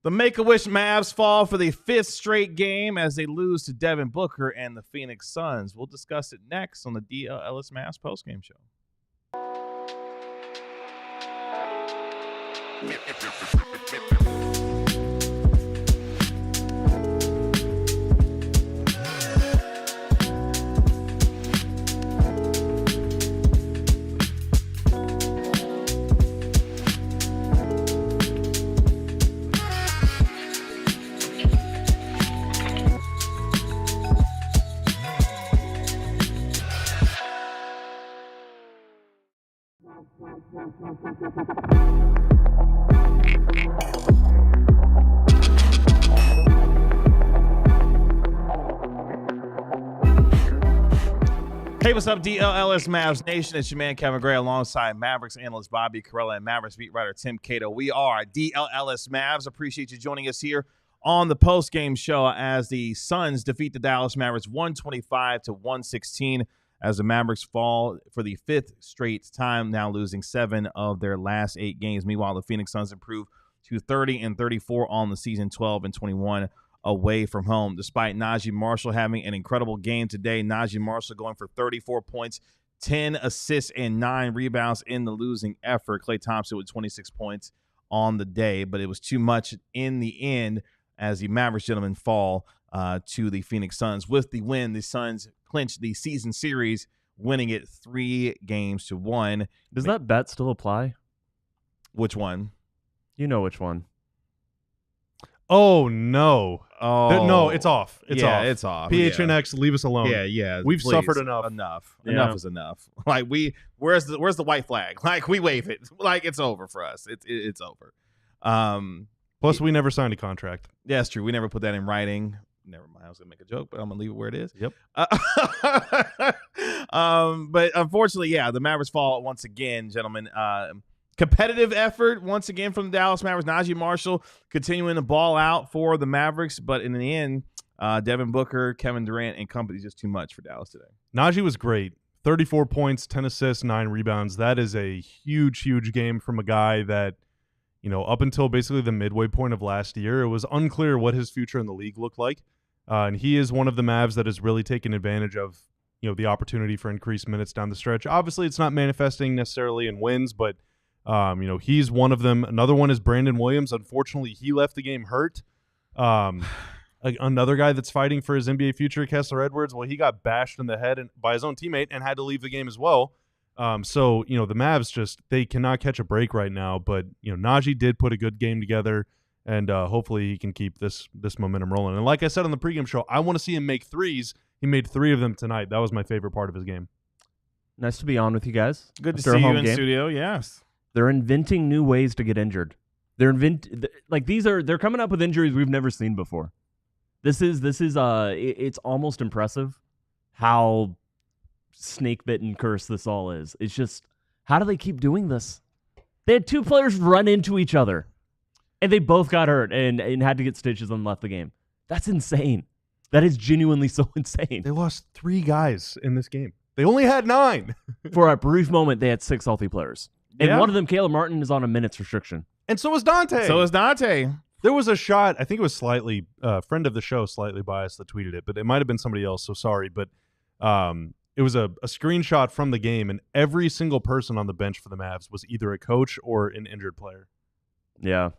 The Make-A-Wish Mavs fall for the 5th straight game as they lose to Devin Booker and the Phoenix Suns. We'll discuss it next on the DLS Mavs postgame show. Hey, what's up, DLS Mavs Nation? It's your man, Kevin Gray, alongside Mavericks analyst Bobby Carella and Mavericks beat writer Tim Cato. We are DLS Mavs. Appreciate you joining us here on the post-game show as the Suns defeat the Dallas Mavericks 125-116 as the Mavericks fall for the 5th straight time, now losing 7 of their last 8 games. Meanwhile, the Phoenix Suns improve to 30-34 on the season, 12-21 away from home. Despite Naji Marshall having an incredible game today, Naji Marshall going for 34 points, 10 assists, and 9 rebounds in the losing effort. Klay Thompson with 26 points on the day, but it was too much in the end as the Mavericks gentlemen fall to the Phoenix Suns. With the win, the Suns clinched the season series, winning it 3-1. Does that bet still apply? Which one? You know which one. Oh, no. Oh, No, it's off. It's off. It's off. PHNX, leave us alone. Yeah. We've please. suffered enough. Enough is enough. Like, where's the white flag? Like, we wave it. Like, it's over for us. It's over. Plus, we never signed a contract. Yeah, that's true. We never put that in writing. Never mind. I was gonna make a joke, but I'm gonna leave it where it is. Yep. But unfortunately, yeah, the Mavericks fall once again, gentlemen. Competitive effort once again from the Dallas Mavericks. Naji Marshall continuing to ball out for the Mavericks, but in the end, Devin Booker, Kevin Durant, and company just too much for Dallas today. Naji was great. 34 points, 10 assists, 9 rebounds. That is a huge, huge game from a guy that, you know, up until basically the midway point of last year, it was unclear what his future in the league looked like. And he is one of the Mavs that has really taken advantage of, you know, the opportunity for increased minutes down the stretch. Obviously, it's not manifesting necessarily in wins, but you know, he's one of them. Another one is Brandon Williams. Unfortunately, he left the game hurt. Another guy that's fighting for his NBA future, Kessler Edwards, well, he got bashed in the head by his own teammate and had to leave the game as well. So, you know, the Mavs they cannot catch a break right now. But, you know, Naji did put a good game together, and hopefully he can keep this momentum rolling. And like I said on the pregame show, I want to see him make threes. He made 3 of them tonight. That was my favorite part of his game. Nice to be on with you guys. Good to see you in studio. Yes. They're inventing new ways to get injured. They're coming up with injuries we've never seen before. This is it's almost impressive how snake bitten cursed this all is. It's just, how do they keep doing this? They had 2 players run into each other, and they both got hurt and had to get stitches and left the game. That's insane. That is genuinely so insane. They lost 3 guys in this game. They only had 9. For a brief moment, they had 6 healthy players. And one of them, Caleb Martin, is on a minutes restriction. And so is Dante. There was a shot, I think it was slightly, friend of the show, slightly biased, that tweeted it, but it might have been somebody else, so sorry. But it was a screenshot from the game, and every single person on the bench for the Mavs was either a coach or an injured player. Yeah.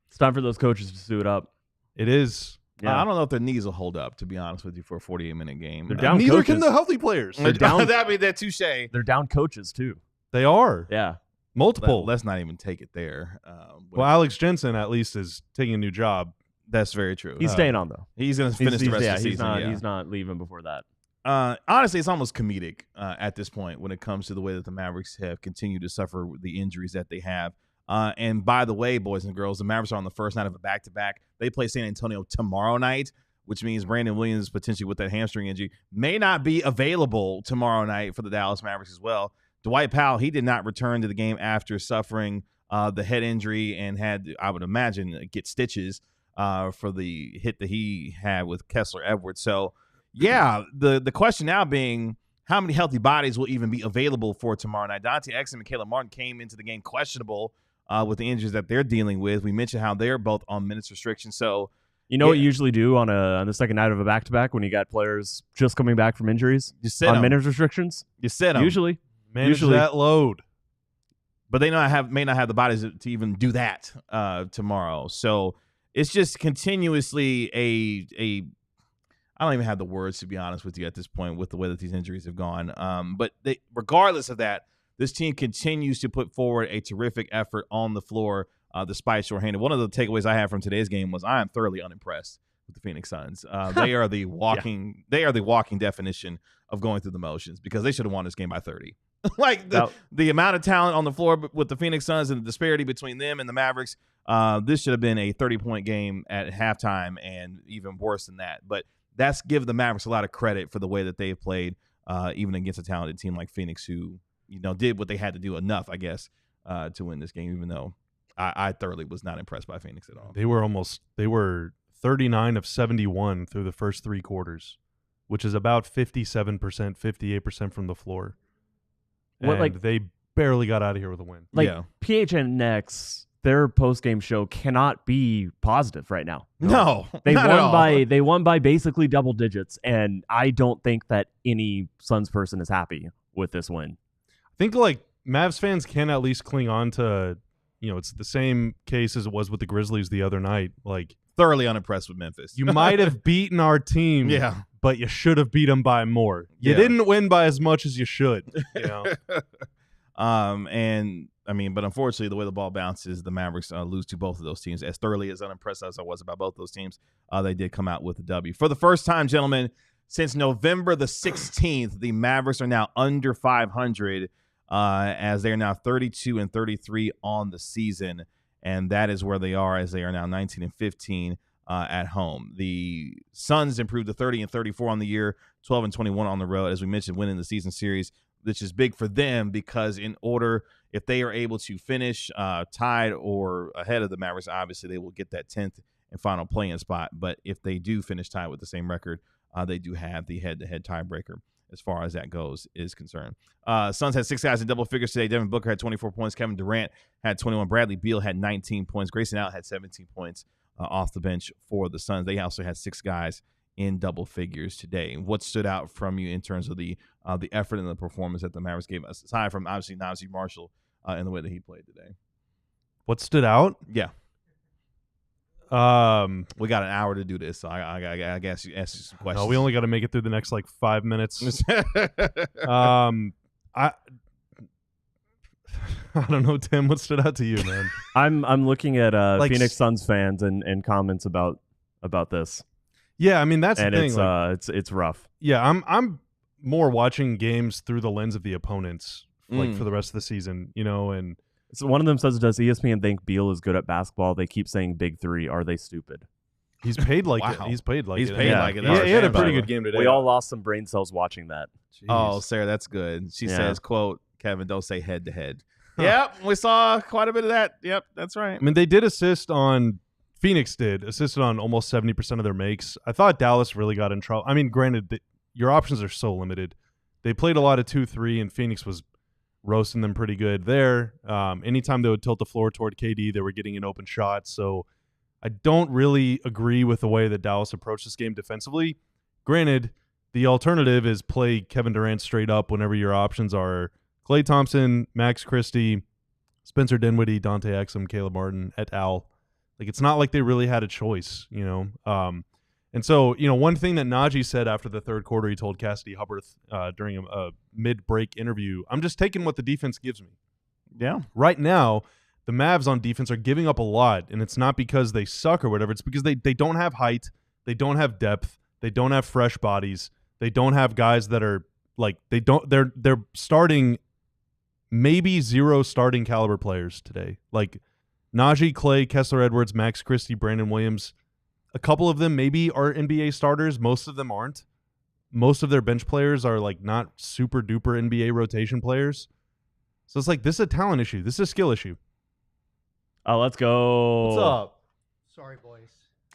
It's time for those coaches to suit up. It is. Yeah. I don't know if their knees will hold up, to be honest with you, for a 48-minute game. They're down Neither coaches. can the healthy players. They're down. They're touche. They're down coaches, too. They are. Yeah. Multiple. Let's not even take it there. Well, Alex Jensen at least is taking a new job. That's very true. He's staying on, though. He's going to finish the rest of the season. He's not leaving before that. Honestly, it's almost comedic at this point when it comes to the way that the Mavericks have continued to suffer the injuries that they have. And by the way, boys and girls, the Mavericks are on the first night of a back-to-back. They play San Antonio tomorrow night, which means Brandon Williams, potentially with that hamstring injury, may not be available tomorrow night for the Dallas Mavericks as well. Dwight Powell, he did not return to the game after suffering the head injury and had, I would imagine, get stitches for the hit that he had with Kessler Edwards. So, yeah, the question now being, how many healthy bodies will even be available for tomorrow night? Dante Exum and Caleb Martin came into the game questionable with the injuries that they're dealing with. We mentioned how they're both on minutes restriction. So, you know what you usually do on the second night of a back-to-back when you got players just coming back from injuries? You sit on them. minutes restrictions? You sit them. Usually. Manage that load. But they may not have the bodies to even do that tomorrow. So it's just continuously a I don't even have the words, to be honest with you, at this point with the way that these injuries have gone. But regardless of that, this team continues to put forward a terrific effort on the floor despite shorthanded. One of the takeaways I had from today's game was I am thoroughly unimpressed with the Phoenix Suns. They are the walking definition of going through the motions because they should have won this game by 30. Like the amount of talent on the floor with the Phoenix Suns and the disparity between them and the Mavericks, this should have been a 30-point game at halftime and even worse than that. But that's give the Mavericks a lot of credit for the way that they've played, even against a talented team like Phoenix, who did what they had to do enough, I guess, to win this game. Even though I thoroughly was not impressed by Phoenix at all. They were 39 of 71 through the first 3 quarters, which is about 57%, 58% from the floor. And they barely got out of here with a win. PHNX, their post-game show cannot be positive right now. No, they won by basically double digits, and I don't think that any Suns person is happy with this win. I think Mavs fans can at least cling on to, it's the same case as it was with the Grizzlies the other night. Thoroughly unimpressed with Memphis. You might have beaten our team, but you should have beat them by more. You didn't win by as much as you should. But unfortunately, the way the ball bounces, the Mavericks lose to both of those teams. As thoroughly as unimpressed as I was about both those teams, they did come out with a W. For the first time, gentlemen, since November the 16th, the Mavericks are now under 500, as they are now 32-33 on the season, and that is where they are, as they are now 19-15 at home. The Suns improved to 30-34 on the year, 12-21 on the road, as we mentioned, winning the season series, which is big for them because if they are able to finish tied or ahead of the Mavericks, obviously they will get that 10th and final play-in spot. But if they do finish tied with the same record, they do have the head-to-head tiebreaker as far as that is concerned. Suns had 6 guys in double figures today. Devin Booker had 24 points. Kevin Durant had 21. Bradley Beal had 19 points. Grayson Allen had 17 points off the bench for the Suns. They also had 6 guys in double figures today. What stood out from you in terms of the effort and the performance that the Mavericks gave us, aside from obviously Naji Marshall and the way that he played today? What stood out? Yeah. We got an hour to do this, so I guess you ask you some questions. No, we only got to make it through the next 5 minutes. I don't know, Tim. What stood out to you, man? I'm looking at Phoenix Suns fans and comments about this. Yeah, I mean that's and the thing. It's rough. Yeah, I'm more watching games through the lens of the opponents, for the rest of the season, and. So one of them says, does ESPN think Beal is good at basketball? They keep saying big three. Are they stupid? He's paid like it. He's paid like it. He had a pretty good game today. We all lost some brain cells watching that. Jeez. Oh, Sarah, that's good. She says, quote, Kevin, don't say head to head. Yep, we saw quite a bit of that. Yep, that's right. I mean, they did Phoenix assisted on almost 70% of their makes. I thought Dallas really got in trouble. I mean, granted, your options are so limited. They played a lot of 2-3, and Phoenix was roasting them pretty good there. Anytime they would tilt the floor toward KD, they were getting an open shot. So I don't really agree with the way that Dallas approached this game defensively. Granted, the alternative is play Kevin Durant straight up whenever your options are Klay Thompson, Max Christie, Spencer Dinwiddie, Dante Exum, Caleb Martin, et al. It's not like they really had a choice, And so, one thing that Naji said after the third quarter, he told Cassidy Hubbard during a mid-break interview, I'm just taking what the defense gives me. Yeah. Right now, the Mavs on defense are giving up a lot, and it's not because they suck or whatever. It's because they don't have height, they don't have depth, they don't have fresh bodies, they don't have guys that are they're starting maybe 0 starting caliber players today. Naji, Klay, Kessler Edwards, Max Christie, Brandon Williams. A couple of them maybe are NBA starters. Most of them aren't. Most of their bench players are not super duper NBA rotation players. So it's this is a talent issue. This is a skill issue. Oh, let's go. What's up? Sorry, boys.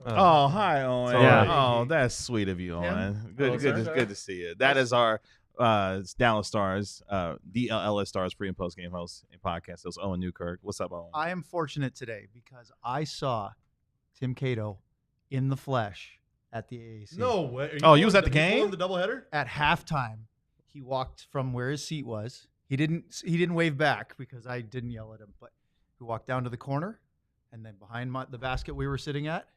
Oh, hi, Owen. Yeah. Oh, that's sweet of you, Owen. Good to see you. That is our It's Dallas Stars, DLLS Stars pre and post game host and podcast. It was Owen Newkirk. What's up, Owen? I am fortunate today because I saw Tim Cato in the flesh at the AAC. No way. Oh, you was at the game? The doubleheader? At halftime, he walked from where his seat was. He didn't wave back because I didn't yell at him, but he walked down to the corner and then behind the basket we were sitting at,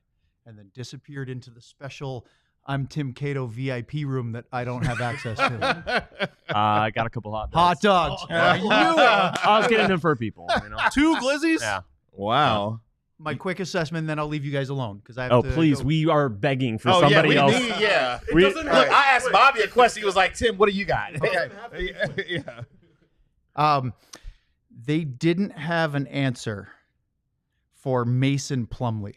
and then disappeared into the special I'm Tim Cato VIP room that I don't have access to. I got a couple hot dogs. Hot dogs. I knew it. I was getting them for people. You know? 2 glizzies? Yeah. Wow. My quick assessment, then I'll leave you guys alone because I have Oh, to please. go. We are begging for somebody else. Look, I asked Bobby a question. He was like, Tim, what do you got? Yeah. They didn't have an answer for Mason Plumlee.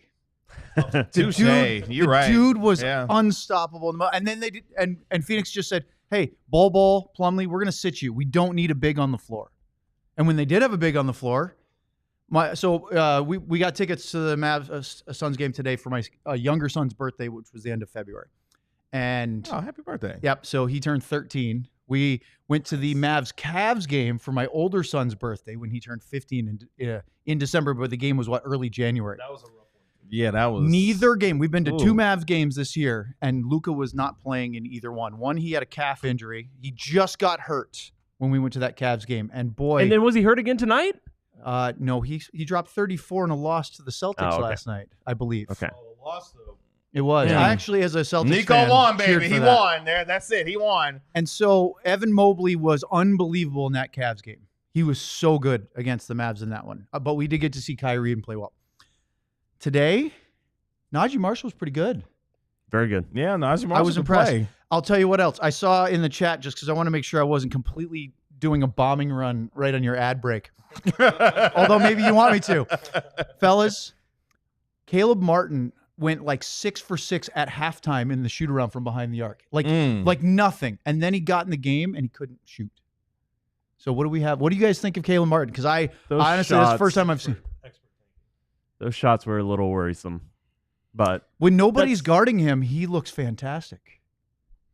Touche. The You're right. Dude was Yeah. unstoppable. And then they did, and Phoenix just said, "Hey, Bol, Plumlee, we're gonna sit you. We don't need a big on the floor." And when they did have a big on the floor, we got tickets to the Mavs Suns game today for my younger son's birthday, which was the end of February. And Oh, happy birthday. yep, so he turned 13. We went to the Mavs Cavs game for my older son's birthday when he turned 15 in December, but the game was early January. That was a rough one. Yeah, that was. Neither game. We've been to Ooh. 2 Mavs games this year, and Luka was not playing in either one. One, he had a calf injury. He just got hurt when we went to that Cavs game, and boy, And then was he hurt again tonight? no, he dropped 34 in a loss to the Celtics okay. last night, I believe. Okay. Oh, the loss, though. It was. Yeah. I actually, as a Celtics Nico fan, won, cheered baby. for He that. won. There, that's it. He won. And so Evan Mobley was unbelievable in that Cavs game. He was so good against the Mavs in that one. But we did get to see Kyrie and play well. Today, Naji Marshall was pretty good. Very good. Yeah, Naji Marshall I was can impressed. play. I'll tell you what else. I saw in the chat, just because I want to make sure I wasn't completely doing a bombing run right on your ad break. Although maybe you want me to. Fellas, Caleb Martin went like 6 for 6 at halftime in the shoot around from behind the arc. Like nothing. And then he got in the game and he couldn't shoot. So what do we have? What do you guys think of Caleb Martin? Because honestly, that's the first time I've seen. Those shots were a little worrisome. But, When nobody's guarding him, he looks fantastic.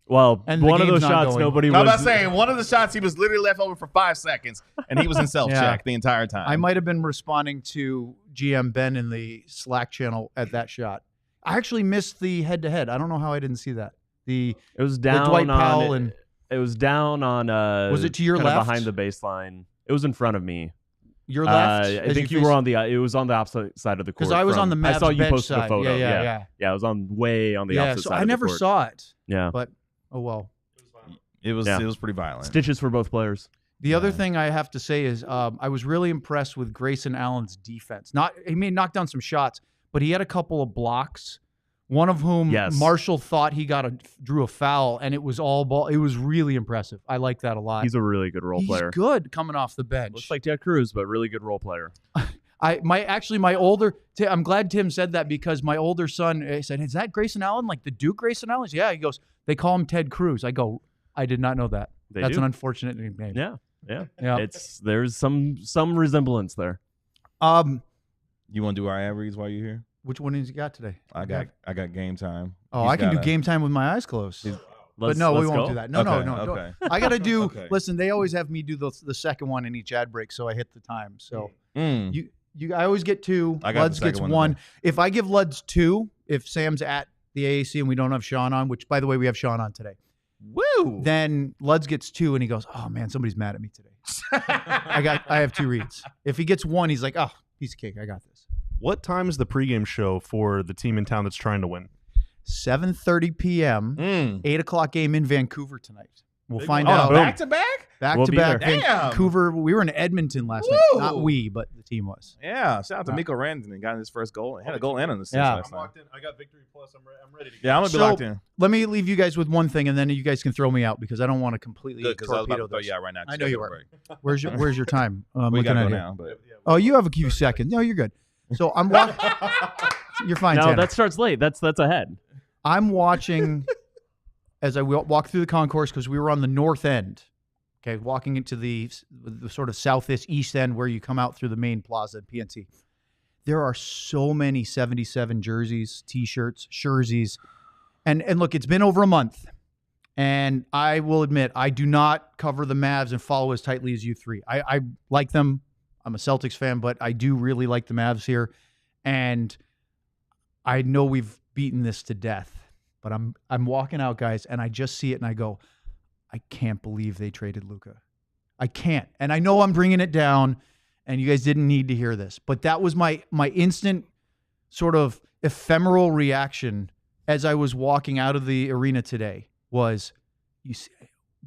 well, And the one of game's those not shots, going. nobody I'm was. about saying one of the shots he was literally left over for 5 seconds, and he was in self-check the entire time. I might have been responding to GM Ben in the Slack channel at that shot. I actually missed the head-to-head. I don't know how I didn't see that. It was down Dwight Powell on. and It was down on. Was it to your kinda left? behind the baseline? It was in front of me. your left. I think you were on the. It was on the opposite side of the court. because I was on the Mavs I saw you bench post the side. photo. Yeah. Yeah, it was way on the opposite So side. I of the never court. saw it, Yeah, but oh well. It was Yeah. it was pretty violent. stitches for both players. The other thing I have to say is I was really impressed with Grayson Allen's defense. He may knock down some shots, but he had a couple of blocks. One of whom Yes. Marshall thought he drew a foul, and it was all ball. It was really impressive. I like that a lot. He's a really good role He's player. good coming off the bench. Looks like Ted Cruz, but really good role player. I'm glad Tim said that because my older son said, "Is that Grayson Allen, like the Duke Grayson Allen?" Yeah, he goes, "They call him Ted Cruz." I go, "I did not know that. They That's do. an unfortunate nickname." Yeah. Yeah. There's some resemblance there. You want to do our ad reads while you're here? Which one has he got today? I got game time. Oh, He's I can do got a- game time with my eyes closed. But no, we won't do that. No, Okay, no. okay. I got to do. Okay. Listen, they always have me do the second one in each ad break, so I hit the time. So Mm. I always get 2. I got the Luds gets second 1. one. If I give Luds 2, if Sam's at the AAC and we don't have Sean on, which by the way we have Sean on today, Woo! then Luds gets 2 and he goes, "Oh man, somebody's mad at me today." I have 2 reads. If he gets 1, he's like, "Oh, piece of cake, I got this." What time is the pregame show for the team in town that's trying to win? 7:30 p.m. Mm. 8 o'clock game in Vancouver tonight. We'll Big find one. out. Oh, back to back? Back We'll to be back there. Damn. Vancouver. We were in Edmonton last night. Woo. Not we, but the team was. Yeah. Shout out to Yeah. Miko Randon and got his first goal. He had a goal and an assist Yeah. last I'm night. locked in. I got victory plus. I'm ready to go. Yeah, I'm gonna be So- locked in. Let me leave you guys with one thing, and then you guys can throw me out because I don't want to completely Good, because I was about torpedo to throw this. you out right now. I know you are. are. Where's your time? I'm We looking gotta at go it. now, but Oh, you have a few seconds. No, you're good. So I'm watching. You're fine, No, Tanner. that starts late. That's ahead. I'm watching as I walk through the concourse because we were on the north end. Okay, walking into the sort of southeast east end where you come out through the main plaza at PNC. There are so many 77 jerseys, T-shirts, jerseys, and look, it's been over a month, And I will admit, I do not cover the Mavs and follow as tightly as you three. I like them. I'm a Celtics fan, but I do really like the Mavs here. And I know we've beaten this to death, but I'm walking out, guys, and I just see it and I go, I can't believe they traded Luka. I can't. And I know I'm bringing it down, and you guys didn't need to hear this, but that was my instant sort of ephemeral reaction as I was walking out of the arena today was, you see,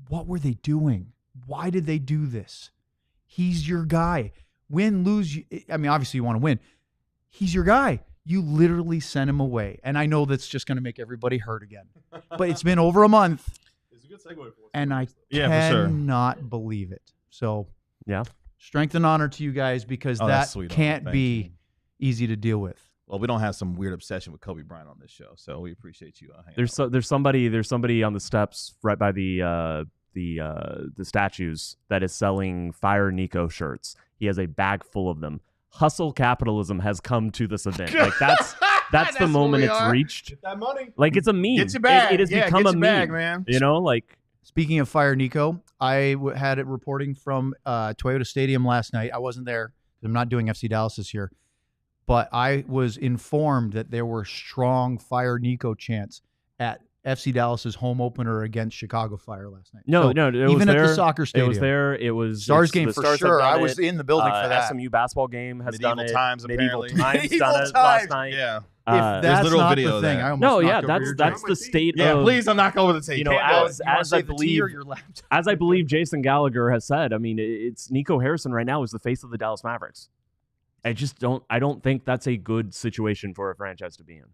what were they doing? Why did they do this? He's your guy. Win, lose. I mean, obviously you want to win. He's your guy. You literally sent him away. And I know that's just going to make everybody hurt again. But it's been over a month. It's a good segue for and I Yeah, for sure. cannot believe it. So, Yeah. strength and honor to you guys because Oh, that that's sweet, can't Thank be you. easy to deal with. Well, we don't have some weird obsession with Kobe Bryant on this show, so we appreciate you. There's somebody on the steps right by the statues that is selling Fire Nico shirts. He has a bag full of them. Hustle capitalism has come to this event. Like that's the moment it's reached. Get that money. Like it's a meme. Get your bag. It has Yeah, become get a your meme, bag, man. You know, like Speaking of Fire Nico, I had it reporting from Toyota Stadium last night. I wasn't there. I'm not doing FC Dallas this year. But I was informed that there were strong Fire Nico chants at FC Dallas's home opener against Chicago Fire last night. No, So it was even there. at the soccer stadium. It was there. It was Stars it's- game the for Stars have sure. done I was it. in the building for that. SMU basketball game has Medieval done it. times, Medieval apparently. times Medieval done it times. last night. Yeah. If There's that's literal not video the of thing, that. I almost No, yeah, knocked over your that's drink. the state Yeah, of please don't knock over the table. You know, Can't do as it. You wanna I save the tea or believe your laptop? as I believe Jason Gallagher has said. I mean, it's Nico Harrison right now is the face of the Dallas Mavericks. I don't think that's a good situation for a franchise to be in.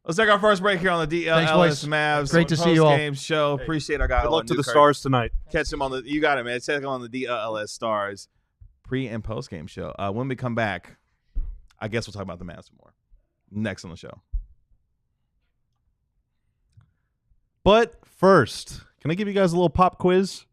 Let's take our first break here on the Thanks, DLS boys. Mavs. Great to see you all. Post-game show. Appreciate our guy. Good Owen luck to the Newkirk. Stars tonight. Catch him on the. You got it, man. Check him on the DLS Stars pre and post game show. When we come back, I guess we'll talk about the Mavs some more. Next on the show. But first, can I give you guys a little pop quiz?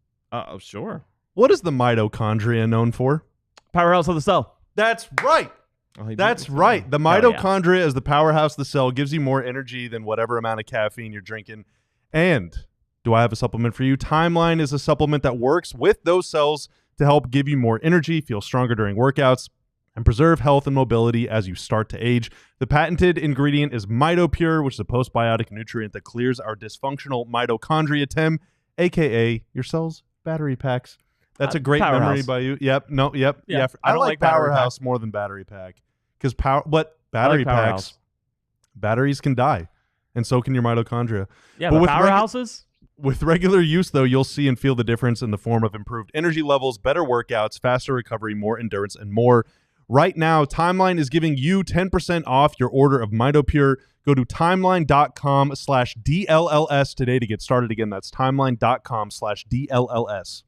Sure. What is the mitochondria known for? Powerhouse of the cell. That's right. Oh, That's right. The Hell yeah. mitochondria is the powerhouse of the cell, gives you more energy than whatever amount of caffeine you're drinking. And do I have a supplement for you? Timeline is a supplement that works with those cells to help give you more energy, feel stronger during workouts, and preserve health and mobility as you start to age. The patented ingredient is MitoPure, which is a postbiotic nutrient that clears our dysfunctional mitochondria, Tim, a.k.a. your cell's battery packs. That's a great memory Powerhouse. by you. Yep. No, yep. Yeah, Yeah. I I don't like like battery Powerhouse more than battery pack. Because battery packs, Powerhouse. batteries can die. And so can your mitochondria. Yeah, But but with powerhouses. With regular use, though, you'll see and feel the difference in the form of improved energy levels, better workouts, faster recovery, more endurance, and more. Right now, Timeline is giving you 10% off your order of MitoPure. Go to timeline.com/DLLS today to get started. Again, that's timeline.com/DLLS.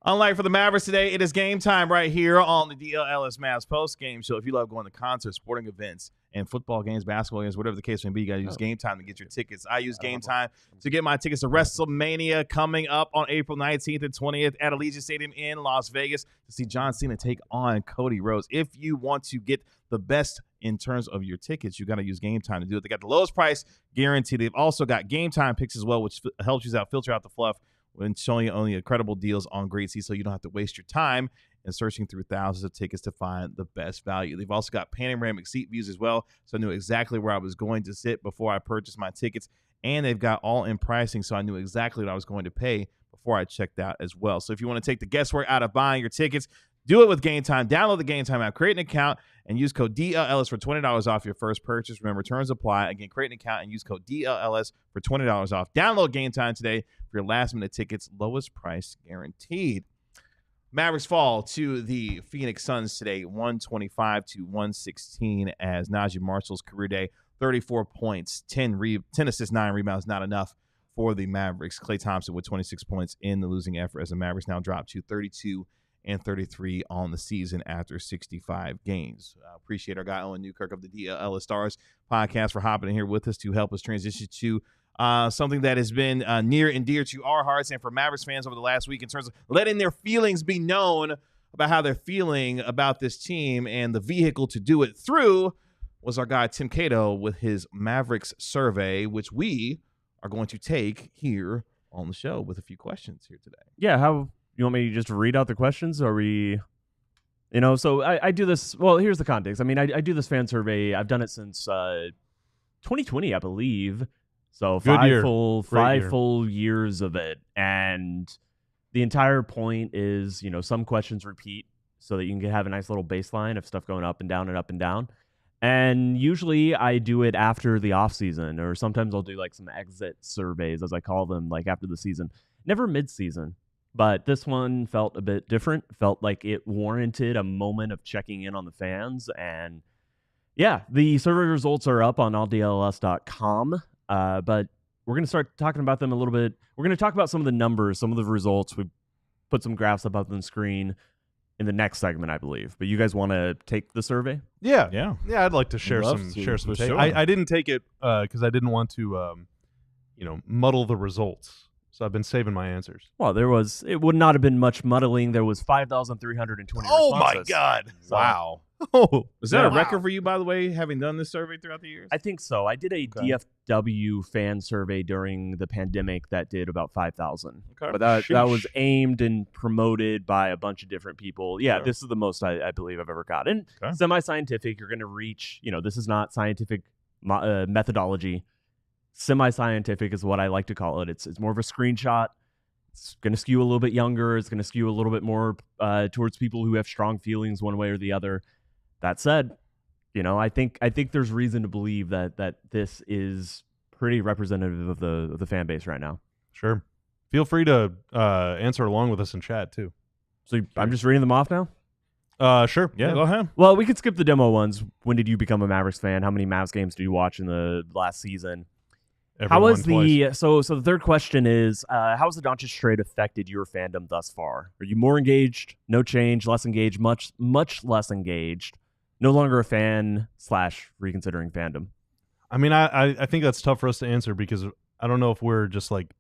Unlike for the Mavericks today, it is game time right here on the DLS Mavs post game show. If you love going to concerts, sporting events, and football games, basketball games, whatever the case may be, you got to use Game Time to get your tickets. I use Game Time to get my tickets to WrestleMania coming up on April 19th and 20th at Allegiant Stadium in Las Vegas to see John Cena take on Cody Rhodes. If you want to get the best in terms of your tickets, you got to use Game Time to do it. They got the lowest price guarantee. They've also got Game Time picks as well, which helps you filter out the fluff when showing you only incredible deals on great seats, so you don't have to waste your time in searching through thousands of tickets to find the best value. They've also got panoramic seat views as well, so I knew exactly where I was going to sit before I purchased my tickets. And they've got all-in pricing, so I knew exactly what I was going to pay before I checked out as well. So if you want to take the guesswork out of buying your tickets, do it with Game Time. Download the Game Time app, create an account, and use code DLLS for $20 off your first purchase. Remember, terms apply. Again, create an account and use code DLLS for $20 off. Download Game Time today for your last-minute tickets, lowest price guaranteed. Mavericks fall to the Phoenix Suns today, 125-116, as Naji Marshall's career day, 34 points, 10 assists, 9 rebounds, not enough for the Mavericks. Klay Thompson with 26 points in the losing effort as the Mavericks now drop to 32-33 on the season after 65 games. Appreciate our guy Owen Newkirk of the Dlls Stars podcast for hopping in here with us to help us transition to something that has been near and dear to our hearts and for Mavericks fans over the last week in terms of letting their feelings be known about how they're feeling about this team, and the vehicle to do it through was our guy Tim Cato with his Mavericks survey, which we are going to take here on the show with a few questions here today. Yeah, how you want me to just read out the questions? Or are we, so I do this. Well, here's the context. I mean, I do this fan survey. I've done it since 2020, I believe. So five full years of it. And the entire point is, some questions repeat so that you can have a nice little baseline of stuff going up and down and up and down. And usually I do it after the off season, or sometimes I'll do like some exit surveys, as I call them, like after the season. Never mid-season, but this one felt a bit different. Felt like it warranted a moment of checking in on the fans. And yeah, the survey results are up on alldls.com, but we're going to start talking about them a little bit. We're going to talk about some of the numbers, some of the results. We put some graphs up on the screen in the next segment, I believe. But you guys want to take the survey? Yeah. I'd like to share some take. Sure. I didn't take it because I didn't want to, muddle the results. So I've been saving my answers. Well, it would not have been much muddling. There was 5,320 Oh my responses. God! So, Wow. Oh, Is that a record for you, by the way, having done this survey throughout the years? I think so. I did a DFW fan survey during the pandemic that did about 5,000. Okay. But that was aimed and promoted by a bunch of different people. Yeah, Sure. This is the most I believe I've ever got. And semi-scientific, you're going to reach, this is not scientific methodology. Semi-scientific is what I like to call it. It's more of a screenshot. It's going to skew a little bit younger. It's going to skew a little bit more towards people who have strong feelings one way or the other. That said, I think there's reason to believe that this is pretty representative of the fan base right now. Sure. Feel free to answer along with us in chat too. So I'm just reading them off now? Sure. Yeah, go ahead. Well, we could skip the demo ones. When did you become a Mavericks fan? How many Mavs games did you watch in the last season? How was so the third question is, how has the Doncic trade affected your fandom thus far? Are you more engaged, no change, less engaged, much less engaged, no longer a fan / reconsidering fandom? I mean, I think that's tough for us to answer because I don't know if we're just like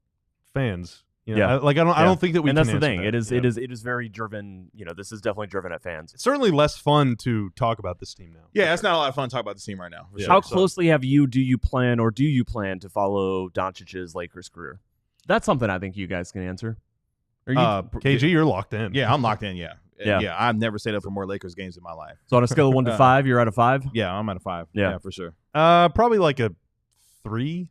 fans. Yeah. I don't think that we and can that's the thing. That. It is very driven. This is definitely driven at fans. It's certainly less fun to talk about this team now. Yeah, it's not a lot of fun to talk about this team right now. How closely do you plan to follow Doncic's Lakers career? That's something I think you guys can answer. KG, you're locked in. Yeah, I'm locked in. Yeah. Yeah. I've never stayed up for more Lakers games in my life. So on a scale of 1 to 5, you're at a 5? Yeah, I'm at a 5. Yeah, for sure. Probably like a 3.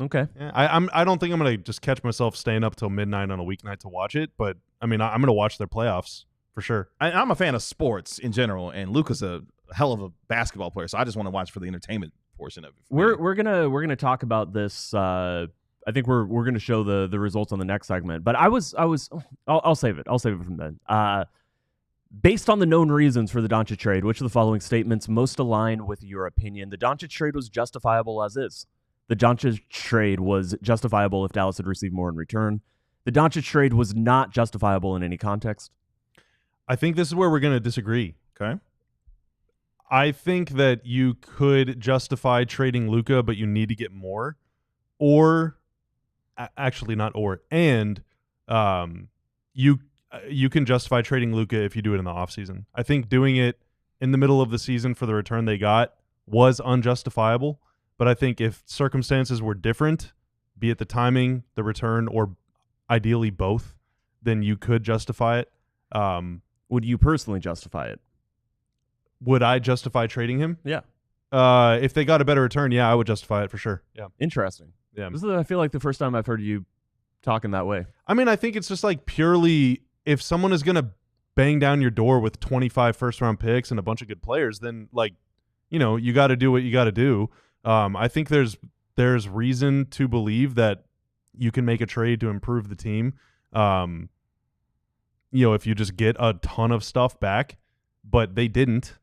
Okay. Yeah, I don't think I'm gonna just catch myself staying up till midnight on a weeknight to watch it, but I mean I'm gonna watch their playoffs for sure. I'm a fan of sports in general, and Luka's a hell of a basketball player, so I just want to watch for the entertainment portion of it. We're gonna talk about this. I think we're gonna show the results on the next segment, but I'll save it. I'll save it from then. Based on the known reasons for the Doncic trade, which of the following statements most align with your opinion? The Doncic trade was justifiable as is. The Doncic trade was justifiable if Dallas had received more in return. The Doncic trade was not justifiable in any context. I think this is where we're going to disagree. Okay. I think that you could justify trading Luka, but you need to get more. Or, actually not or, and you can justify trading Luka if you do it in the offseason. I think doing it in the middle of the season for the return they got was unjustifiable. But I think if circumstances were different, be it the timing, the return, or ideally both, then you could justify it. Would you personally justify it? Would I justify trading him? Yeah. If they got a better return, yeah, I would justify it for sure. Yeah. Interesting. Yeah. This is, I feel like, the first time I've heard you talking that way. I mean, I think it's just like purely if someone is going to bang down your door with 25 first-round picks and a bunch of good players, then, like, you got to do what you got to do. I think there's reason to believe that you can make a trade to improve the team. If you just get a ton of stuff back, but they didn't.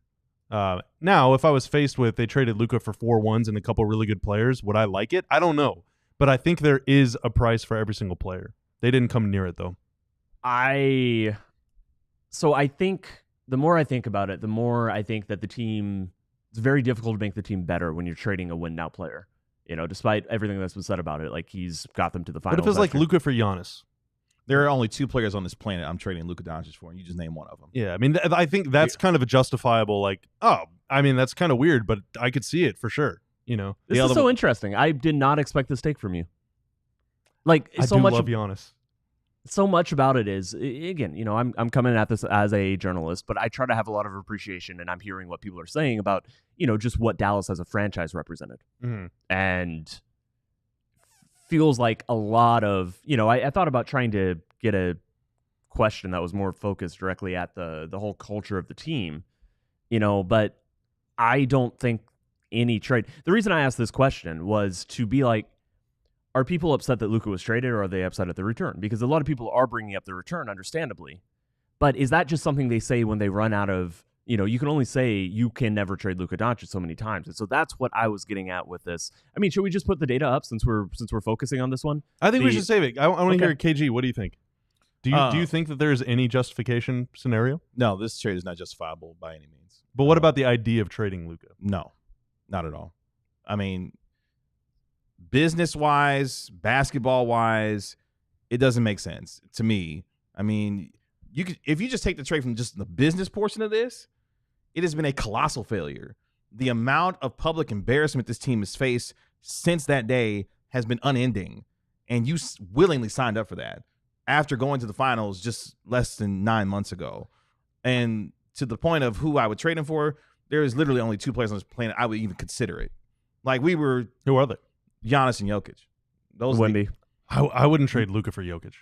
Now, if I was faced with they traded Luka for 4 1s and a couple really good players, would I like it? I don't know. But I think there is a price for every single player. They didn't come near it, though. So I think the more I think about it, the more I think that the team, it's very difficult to make the team better when you're trading a win-now player. Despite everything that's been said about it, like he's got them to the final. But if it's like Luka for Giannis? There are only 2 players on this planet I'm trading Luka Doncic for, and you just name one of them. Yeah, I mean, I think that's kind of a justifiable, that's kind of weird, but I could see it for sure. This is so interesting. I did not expect this take from you. Like I so do much love Giannis. So much about it is, again, I'm coming at this as a journalist, but I try to have a lot of appreciation, and I'm hearing what people are saying about, just what Dallas as a franchise represented. Mm-hmm. And feels like a lot of, I thought about trying to get a question that was more focused directly at the whole culture of the team, but I don't think any trade. The reason I asked this question was to be like, are people upset that Luka was traded, or are they upset at the return? Because a lot of people are bringing up the return, understandably. But is that just something they say when they run out of, you can only say you can never trade Luka Doncic so many times. And so that's what I was getting at with this. I mean, should we just put the data up since we're focusing on this one? I think we should save it. I want to Okay. hear KG. What do you think? Do you think that there's any justification scenario? No, this trade is not justifiable by any means. But what about the idea of trading Luka? No, not at all. I mean, business-wise, basketball-wise, it doesn't make sense to me. I mean, if you just take the trade from just the business portion of this, it has been a colossal failure. The amount of public embarrassment this team has faced since that day has been unending, and you willingly signed up for that after going to the finals just less than 9 months ago. And to the point of who I would trade him for, there is literally only 2 players on this planet I would even consider it. Like, we were Who are they? Giannis and Jokic. Those Wemby. I wouldn't trade Luka for Jokic.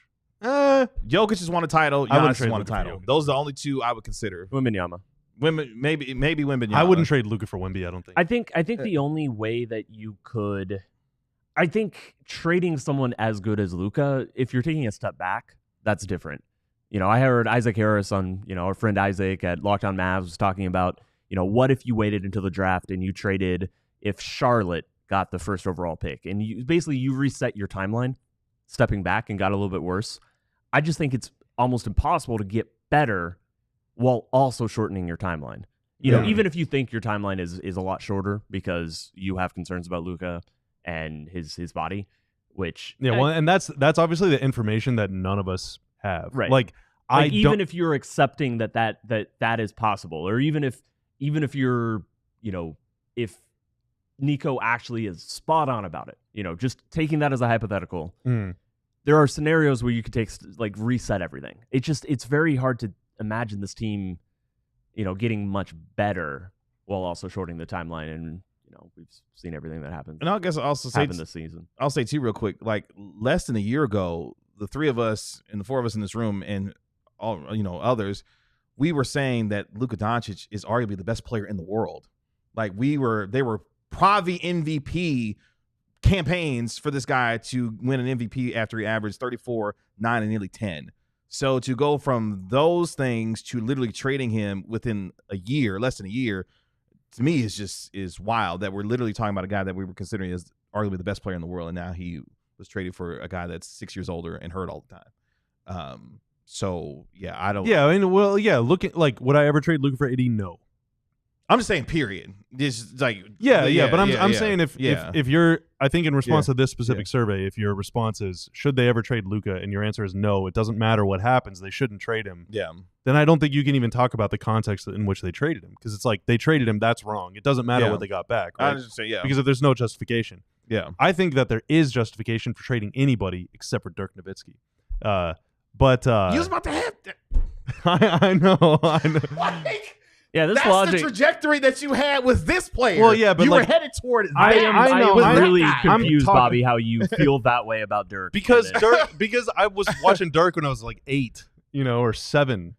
Jokic has won a title. I wouldn't Giannis has trade won a Luka for title. Jokic. Those are the only 2 I would consider. Wembanyama. Maybe Wembanyama. I wouldn't trade Luka for Wemby. I don't think. I think the only way that you could, I think trading someone as good as Luka, if you're taking a step back, that's different. I heard Isaac Harris on, our friend Isaac at Locked On Mavs was talking about, what if you waited until the draft and you traded if Charlotte got the first overall pick, and you reset your timeline, stepping back, and got a little bit worse. I just think it's almost impossible to get better while also shortening your timeline. Even if you think your timeline is a lot shorter because you have concerns about Luka and his body, which and that's obviously the information that none of us have. Right. Like even if you're accepting that is possible, or even if you're if Nico actually is spot on about it, just taking that as a hypothetical, there are scenarios where you could reset everything. It's very hard to imagine this team, getting much better while also shortening the timeline. And, we've seen everything that happens. And I guess I'll also say happened this season. I'll say too real quick, like less than a year ago, the 3 of us and the 4 of us in this room and all, others, we were saying that Luka Doncic is arguably the best player in the world. Like they were Pravi MVP campaigns for this guy to win an MVP after he averaged 34, 9, and nearly 10. So to go from those things to literally trading him within a year, less than a year, to me is wild that we're literally talking about a guy that we were considering as arguably the best player in the world, and now he was traded for a guy that's 6 years older and hurt all the time. So yeah, I don't. Yeah, I mean, well, yeah. Looking like, would I ever trade Luka for AD? No. I'm just saying, period. It's like but I'm saying if you're, I think in response to this specific Yeah. survey, if your response is should they ever trade Luka, and your answer is no, it doesn't matter what happens, they shouldn't trade him. Yeah. Then I don't think you can even talk about the context in which they traded him, because it's like they traded him, that's wrong. It doesn't matter Yeah. what they got back, I right? just say Because if there's no justification, yeah. I think that there is justification for trading anybody except for Dirk Nowitzki. But You was about to have that. I know. Like, Yeah, this that's logic. the trajectory that you had with this player. Well, yeah, but you like, were headed toward I that. am I know. really I'm confused, talking- Bobby, how you feel that way about Dirk. because And then- because I was watching Dirk when I was like 8, or 7.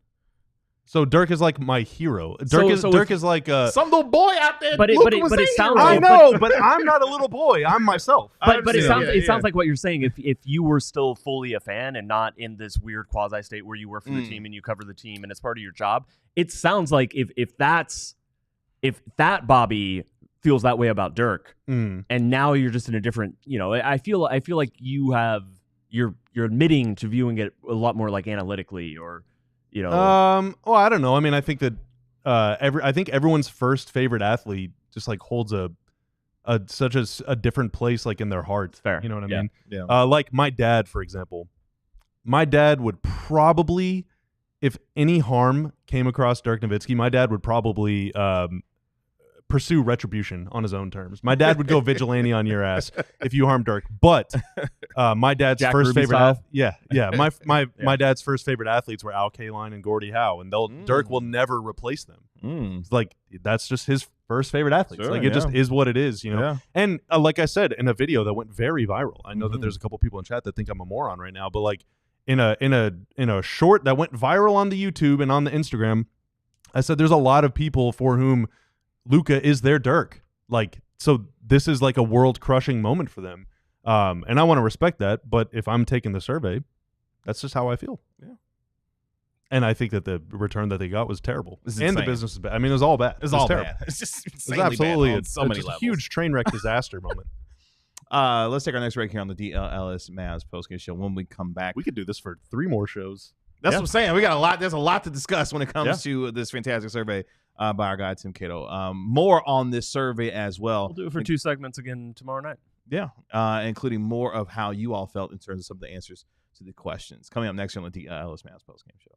So Dirk is like my hero. Dirk is like Some little boy out there. But it sounds I like- know, but I'm not a little boy. I'm myself. But it Yeah. sounds like what you're saying. If you were still fully a fan and not in this weird quasi state where you work for the team and you cover the team and it's part of your job, it sounds like if that Bobby feels that way about Dirk, and now you're just in a different, I feel like you're admitting to viewing it a lot more like analytically, or Well, I don't know. I mean, I think that I think everyone's first favorite athlete just like holds such a different place like in their heart. Fair. You know what I Yeah. mean? Yeah. Like my dad, for example. My dad would probably, if any harm came across Dirk Nowitzki, my dad would probably pursue retribution on his own terms. My dad would go vigilante on your ass if you harmed Dirk. But my dad's Jack first Ruby favorite, style? my dad's first favorite athletes were Al Kaline and Gordie Howe, and Dirk will never replace them. It's like that's just his first favorite athletes. Sure, like it just is what it is, you know. Yeah. And like I said, in a video that went very viral, I know that there's a couple people in chat that think I'm a moron right now, but like in a short that went viral on the YouTube and on the Instagram, I said there's a lot of people for whom Luka is their Dirk. Like, so this is like a world crushing moment for them. And I want to respect that, but if I'm taking the survey, that's just how I feel. Yeah. And I think that the return that they got was terrible. This is and insane. the business is bad. I mean, it was all bad. It's all terrible. bad. It's just It was insanely absolutely bad on so many just levels. a huge train wreck disaster moment. Let's take our next break here on the DLS Mavs postgame show. When we come back, We could do this for 3 more shows. that's what I'm saying. We got a lot. There's a lot to discuss when it comes to this fantastic survey by our guy Tim Cato. More on this survey as well. We'll do it for 2 segments again tomorrow night. Yeah, including more of how you all felt in terms of some of the answers to the questions. Coming up next on the DLS Mavs postgame show.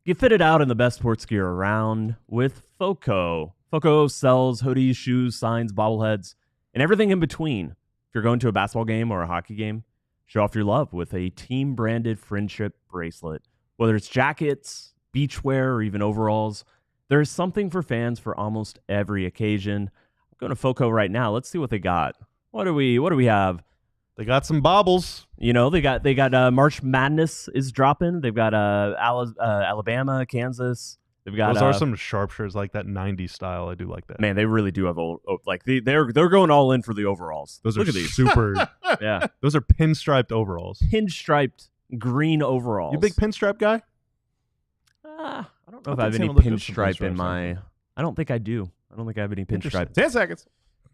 Get fitted out in the best sports gear around with FOCO. FOCO sells hoodies, shoes, signs, bobbleheads, and everything in between. If you're going to a basketball game or a hockey game, show off your love with a team-branded friendship bracelet. Whether it's jackets, beachwear, or even overalls, there is something for fans for almost every occasion. I'm going to FOCO right now. Let's see what they got. What do we have? They got some bobbles. You know, they got March Madness is dropping. They've got Alabama, Kansas. They've got Those are some sharpshooters, like that 90s style. I do like that. Man, they really do have they're going all in for the overalls. Those Look are at these. super. Yeah, Those are pinstriped overalls. pinstriped green overalls. You a big pinstripe guy? I don't know I if I have think any Tim will look good with some pinstripe in pinstripes, my. I don't think I do. I don't think I have any pinstripe. 10 seconds.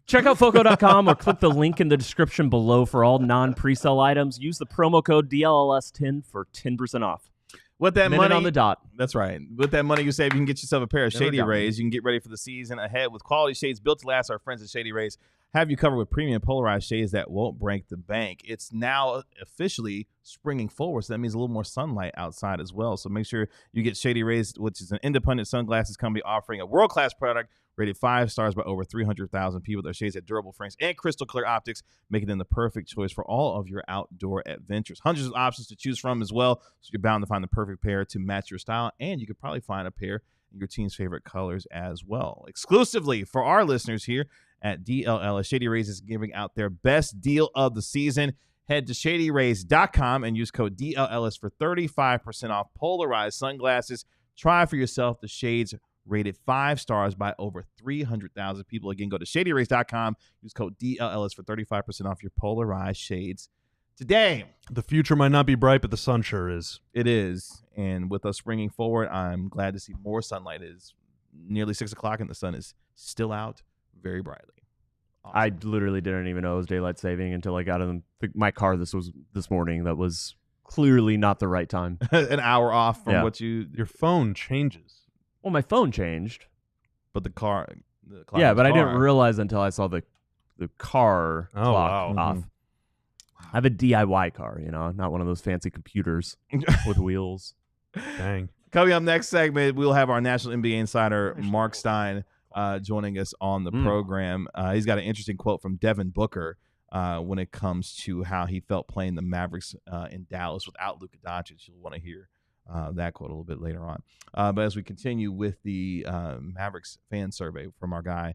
Check out FOCO.com or click the link in the description below for all non-presale items. Use the promo code DLLS10 for 10% off. With that Minute money on the dot. That's right. With that money you save, you can get yourself a pair of Never Shady doubt me. Rays. You can get ready for the season ahead with quality shades built to last. Our friends at Shady Rays have you covered with premium polarized shades that won't break the bank. It's now officially springing forward, so that means a little more sunlight outside as well. So make sure you get Shady Rays, which is an independent sunglasses company offering a world-class product rated 5 stars by over 300,000 people. Their shades have durable frames and crystal clear optics, making them the perfect choice for all of your outdoor adventures. Hundreds of options to choose from as well, so you're bound to find the perfect pair to match your style, and you could probably find a pair in your team's favorite colors as well. Exclusively for our listeners here at DLLS, Shady Rays is giving out their best deal of the season. Head to shadyrays.com and use code DLLS for 35% off polarized sunglasses. Try for yourself the shades rated 5 stars by over 300,000 people. Again, go to shadyrays.com. Use code DLLS for 35% off your polarized shades today. The future might not be bright, but the sun sure is. It is. And with us springing forward, I'm glad to see more sunlight. It is nearly 6 o'clock and the sun is still out very brightly. Awesome. I literally didn't even know it was daylight saving until I got in my car this morning. That was clearly not the right time. An hour off from Yeah. what you... Your phone changes. Well, my phone changed. But the clock Yeah, but I didn't car. realize until I saw the car Oh, clock wow. off. I have a DIY car, not one of those fancy computers with wheels. Dang. Coming up next segment, we'll have our National NBA insider, Marc Stein, joining us on the program. He's got an interesting quote from Devin Booker when it comes to how he felt playing the Mavericks in Dallas without Luka Doncic. You'll want to hear that quote a little bit later on. But as we continue with the Mavericks fan survey from our guy,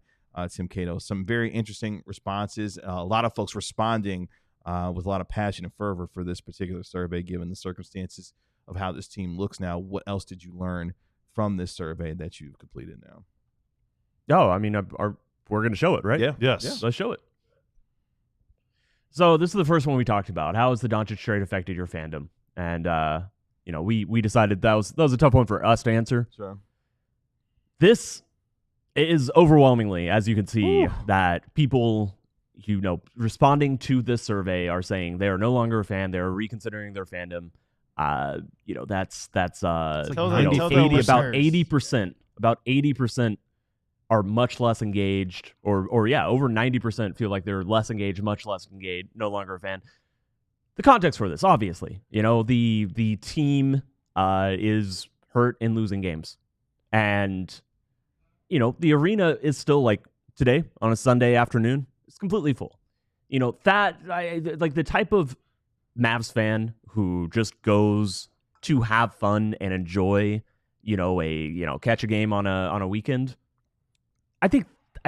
Tim Cato, some very interesting responses. A lot of folks responding with a lot of passion and fervor for this particular survey, given the circumstances of how this team looks now. What else did you learn from this survey that you've completed now? Oh, I mean, we're going to show it, right? Yeah. Yes. Yeah. Let's show it. So this is the first one we talked about. How has the Doncic trade affected your fandom? And, we decided that was a tough one for us to answer. Sure. This is overwhelmingly, as you can see, that people, responding to this survey are saying they are no longer a fan. They are reconsidering their fandom. That's Tell them- about tell their 80%. About 80% are much less engaged, or over 90% feel like they're less engaged, much less engaged, no longer a fan. The context for this, obviously, the team is hurt in losing games. And, the arena is still like today on a Sunday afternoon. It's completely full. Like the type of Mavs fan who just goes to have fun and enjoy, catch a game on a weekend. I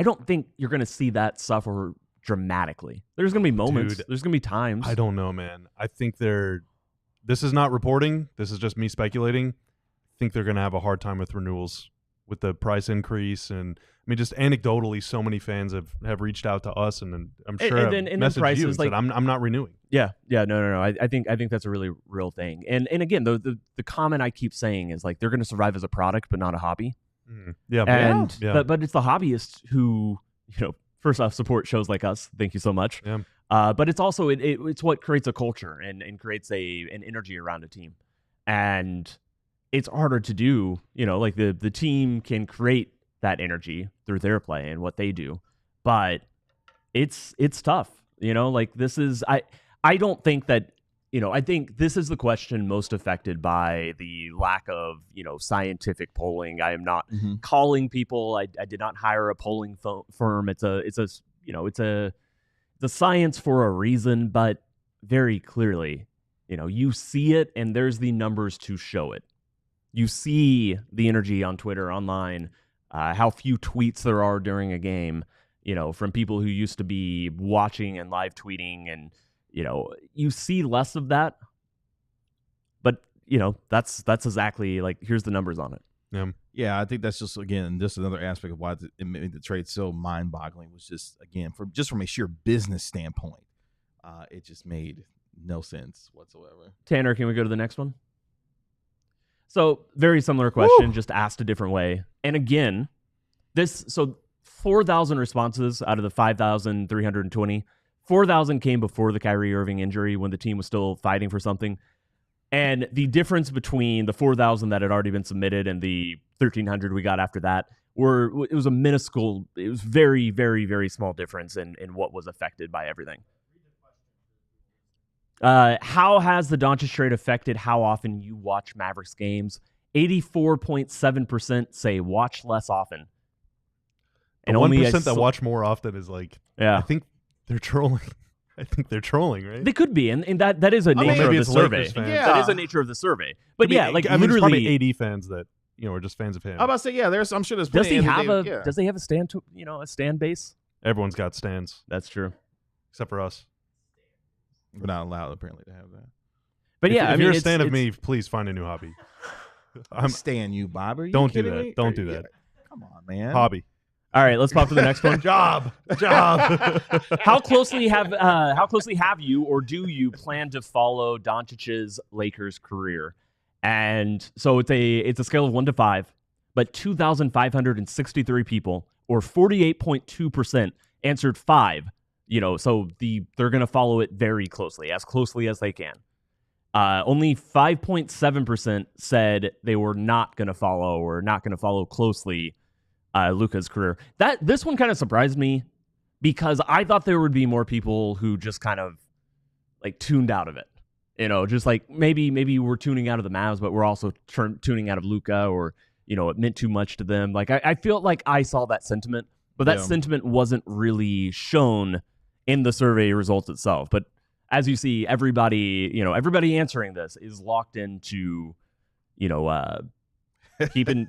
don't think you're going to see that suffer dramatically. There's going to be moments. Dude, there's going to be times. I don't know, man. I think this is not reporting. This is just me speculating. I think they're going to have a hard time with renewals with the price increase. And I mean, just anecdotally, so many fans have reached out to us, and I'm sure and then messaged prices, you and said, I'm not renewing. Yeah. No. I think that's a really real thing. And again, the comment I keep saying is like they're going to survive as a product, but not a hobby. Yeah. And yeah. but it's the hobbyists who, first off, support shows like us. Thank you so much. Yeah. But it's also it's what creates a culture and creates an energy around a team. And it's harder to do, like the team can create that energy through their play and what they do. But it's tough. Like this is I don't think that I think this is the question most affected by the lack of, scientific polling. I am not calling people. I did not hire a polling firm. It's a science for a reason, but very clearly, you see it and there's the numbers to show it. You see the energy on Twitter, online, how few tweets there are during a game, from people who used to be watching and live tweeting, and you see less of that, but that's exactly like, here's the numbers on it. Yeah, I think that's just another aspect of why it made the trade so mind-boggling. Was just from a sheer business standpoint, it just made no sense whatsoever. Tanner, can we go to the next one? So very similar question, just asked a different way. And again, 4,000 responses out of the 5,320. 4,000 came before the Kyrie Irving injury when the team was still fighting for something. And the difference between the 4,000 that had already been submitted and the 1,300 we got after that it was a minuscule, it was very, very, very small difference in what was affected by everything. How has the Doncic trade affected how often you watch Mavericks games? 84.7% say watch less often. And 1% that watch more often is like, yeah. I think they're trolling. Right? They could be, and that is a nature of the survey. Yeah. That is a nature of the survey. But literally, there's probably AD fans that are just fans of him. I'm about to say, yeah. I'm sure there's. Does he have a stand a stand base? Everyone's got stands. That's true, except for us. We're not allowed apparently to have that. But if you're a stan of me, please find a new hobby. I'm stan you, Bob. Are you don't do kidding that. me? Don't do that. Come on, man. Hobby. All right, let's pop to the next one. Job. How closely have you or do you plan to follow Doncic's Lakers career? And so it's a scale of 1 to 5, but 2,563 people, or 48.2%, answered 5. So they're going to follow it very closely as they can. Only 5.7% said they were not going to follow or not going to follow closely Luka's career. This one kind of surprised me because I thought there would be more people who just kind of like tuned out of it. Just like maybe we're tuning out of the Mavs, but we're also tuning out of Luka, or it meant too much to them. Like I feel like I saw that sentiment, but that sentiment wasn't really shown in the survey results itself. But as you see, everybody answering this is locked into, keeping,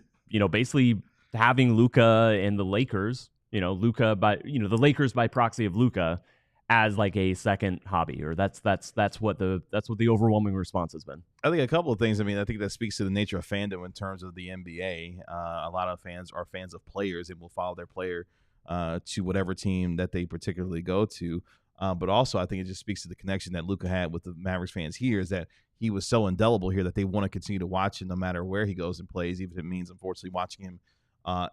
basically having Luka and the Lakers, the Lakers by proxy of Luka as like a second hobby, or that's what the overwhelming response has been. I think a couple of things. I think that speaks to the nature of fandom in terms of the NBA. A lot of fans are fans of players and will follow their player to whatever team that they particularly go to. But also, I think it just speaks to the connection that Luka had with the Mavericks fans here, is that he was so indelible here that they want to continue to watch him no matter where he goes and plays, even if it means, unfortunately, watching him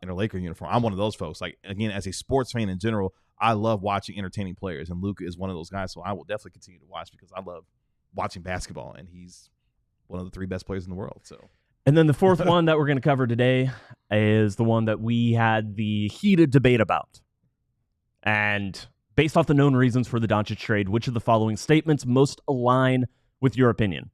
in a Laker uniform. I'm one of those folks. Like, again, as a sports fan in general, I love watching entertaining players, and Luka is one of those guys, so I will definitely continue to watch because I love watching basketball, and he's one of the 3 best players in the world. So, and then the fourth one that we're going to cover today is the one that we had the heated debate about. And based off the known reasons for the Doncic trade, which of the following statements most align with your opinion?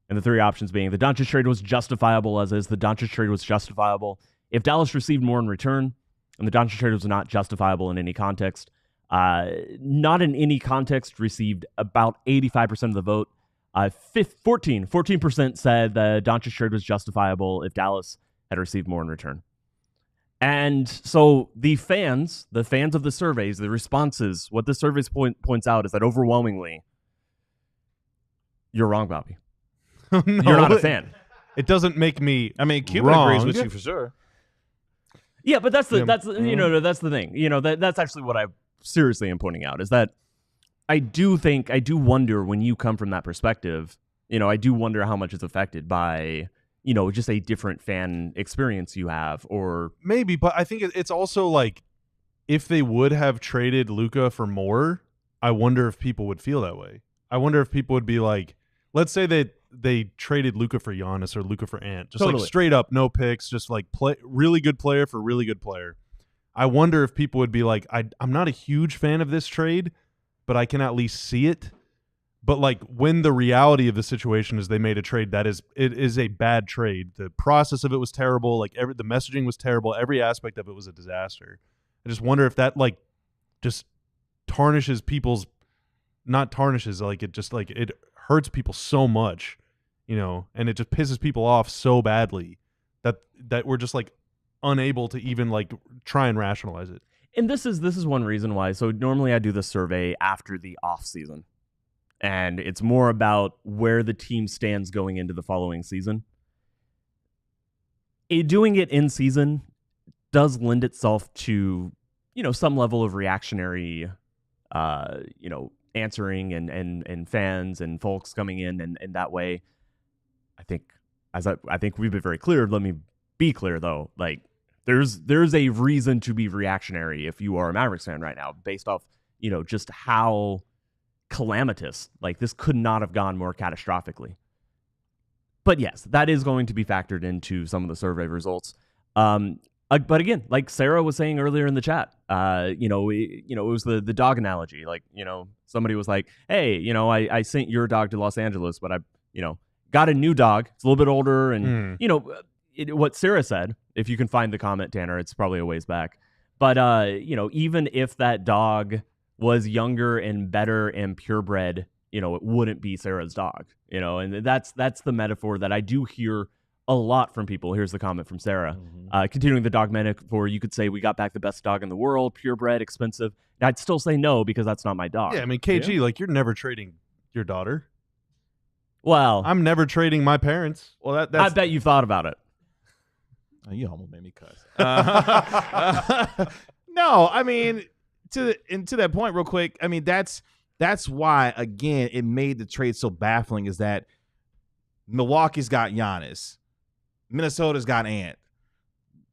And the 3 options being: the Doncic trade was justifiable, as is. The Doncic trade was justifiable. if Dallas received more in return and the Doncic trade was not justifiable in any context, not in any context received about 85% of the vote. 14% said the Doncic trade was justifiable if Dallas had received more in return. And so the fans of the surveys, the responses, what the surveys points out is that overwhelmingly, you're wrong, Bobby. No, you're not a fan. It doesn't make me. I mean, Cuban wrong. agrees with you for sure. Yeah, but that's the that's the thing. That's actually what I seriously am pointing out is that I do wonder when you come from that perspective. I do wonder how much is affected by just a different fan experience you have, or maybe. But I think it's also like if they would have traded Luka for more, I wonder if people would feel that way. I wonder if people would be like, let's say that they traded Luka for Giannis or Luka for Ant, just like straight up, no picks, just like really good player for really good player. I wonder if people would be like, I'm not a huge fan of this trade, but I can at least see it. But like when the reality of the situation is they made a trade it is a bad trade. The process of it was terrible. Like the messaging was terrible. Every aspect of it was a disaster. I just wonder if that like just tarnishes people's, not tarnishes, like it just like it hurts people so much, and it just pisses people off so badly that we're just like unable to even like try and rationalize it. And this is one reason why. So normally I do the survey after the off season, and it's more about where the team stands going into the following season. Doing it in season does lend itself to some level of reactionary answering and fans and folks coming in and that way. I think we've been very clear. Let me be clear though. Like there's a reason to be reactionary if you are a Mavericks fan right now, based off just how calamitous, like this could not have gone more catastrophically. But yes, that is going to be factored into some of the survey results. But again, like Sarah was saying earlier in the chat, it was the dog analogy. Like, somebody was like, hey, I sent your dog to Los Angeles, but I, got a new dog. It's a little bit older. And, what Sarah said, if you can find the comment, Tanner, it's probably a ways back. But, even if that dog was younger and better and purebred, it wouldn't be Sarah's dog, and that's the metaphor that I do hear a lot from people. Here's the comment from Sarah. Continuing the dog metaphor, you could say we got back the best dog in the world, purebred, expensive. And I'd still say no because that's not my dog. Yeah, I mean, KG, like you're never trading your daughter. Well, I'm never trading my parents. Well, I bet you've thought about it. Oh, you almost made me cuss. No, I mean, to that point real quick, I mean, that's why, again, it made the trade so baffling is that Milwaukee's got Giannis. Minnesota's got Ant.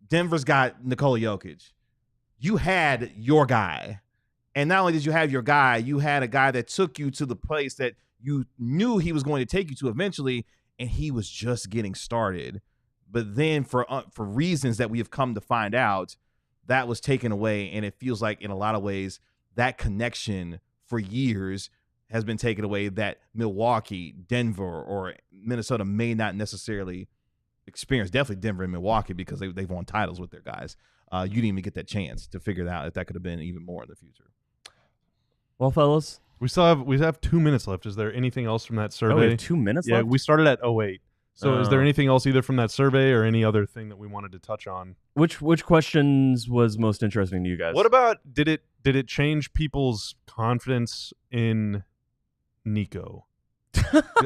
Denver's got Nikola Jokic. You had your guy. And not only did you have your guy, you had a guy that took you to the place that you knew he was going to take you to eventually, and he was just getting started. But then for reasons that we have come to find out, that was taken away, and it feels like in a lot of ways that connection for years has been taken away that Milwaukee, Denver, or Minnesota may not necessarily experience. Definitely Denver and Milwaukee because they've won titles with their guys. You didn't even get that chance to figure out if that could have been even more in the future. Well, fellas, we have 2 minutes left. Is there anything else from that survey? Oh, we have 2 minutes left? Yeah, we started at 08. So is there anything else either from that survey or any other thing that we wanted to touch on? Which questions was most interesting to you guys? What about did it change people's confidence in Nico?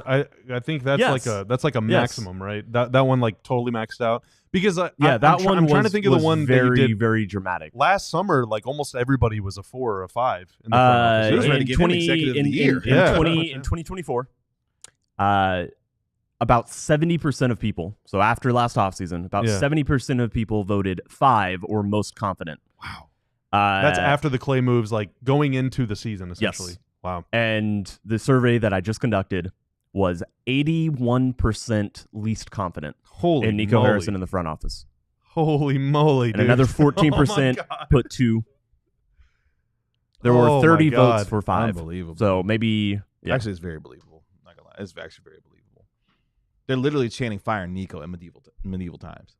I think that's yes. like a maximum, right? That one like totally maxed out because I'm trying to think of the one very that you did very dramatic last summer. Like almost everybody was a 4 or a 5 in the front office, He was right? ready to get him executive of the year. In 2024, about 70% of people. So after last offseason, about 70% of people voted 5 or most confident. Wow, that's after the Clay moves, like going into the season essentially. Yes. Wow. And the survey that I just conducted was 81% least confident in Nico Harrison in the front office. Holy moly, and dude. Another 14% put 2. There were 30 votes for 5. Unbelievable. So maybe... Yeah. Actually, it's very believable. I'm not gonna lie. It's actually very believable. They're literally chanting "Fire Nico" in medieval times.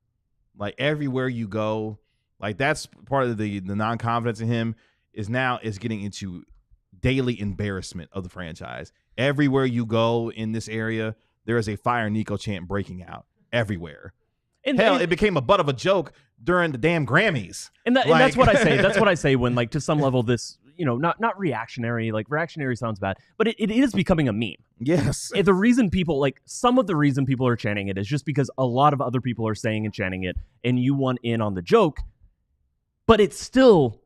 Like everywhere you go, like that's part of the non-confidence in him is getting into daily embarrassment of the franchise. Everywhere you go in this area, there is a Fire Nico chant breaking out everywhere. Hell, it became a butt of a joke during the damn Grammys. And that's what I say. That's what I say when, like, to some level, this, not reactionary. Like, reactionary sounds bad, but it is becoming a meme. Yes. The reason people, some of the reason people are chanting it is just because a lot of other people are saying and chanting it, and you want in on the joke, but it's still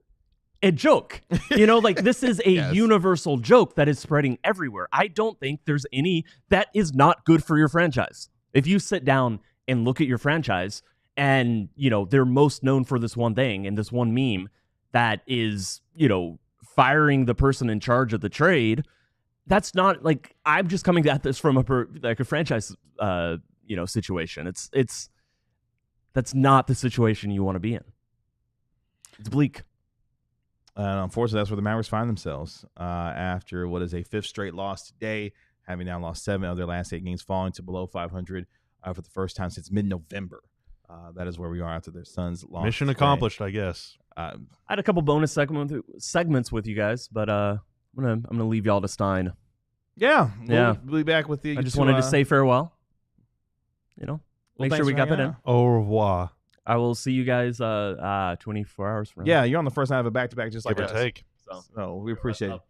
a joke. This is a Yes. universal joke that is spreading everywhere. I don't think there's any that is not good for your franchise. If you sit down and look at your franchise and, they're most known for this one thing and this one meme that is, firing the person in charge of the trade, that's not I'm just coming at this from a franchise, situation. That's not the situation you want to be in. It's bleak. Unfortunately, that's where the Mavericks find themselves after what is a 5th straight loss today, having now lost 7 of their last 8 games, falling to below 500 for the first time since mid-November. That is where we are after their Suns lost. Mission today. accomplished, I guess. I had a couple bonus segments with you guys, but I'm gonna leave y'all to Stein. Yeah. Yeah. We'll be back with you. I just wanted to say farewell. Make thanks sure we for got that hanging in. Au revoir. I will see you guys 24 hours from now. Yeah, you're on the first night of a back-to-back just like Give or us. take. So we appreciate it.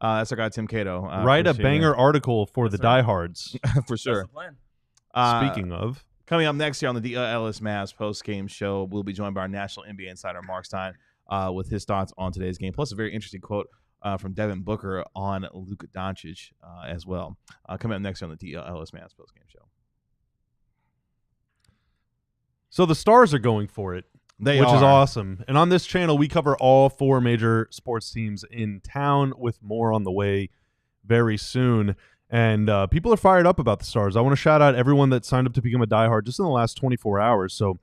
That's our guy, Tim Cato. Write a Appreciate banger it. article for the diehards. For sure. That's the plan. Speaking of, Coming up next year on the Dallas Mavs post-game show, we'll be joined by our national NBA insider, Marc Stein, with his thoughts on today's game, plus a very interesting quote from Devin Booker on Luka Doncic as well. Coming up next year on the Dallas Mavs post-game show. so the Stars are going for it, which is awesome. And on this channel, we cover all 4 major sports teams in town, with more on the way very soon. And people are fired up about the Stars. I want to shout out everyone that signed up to become a diehard just in the last 24 hours. So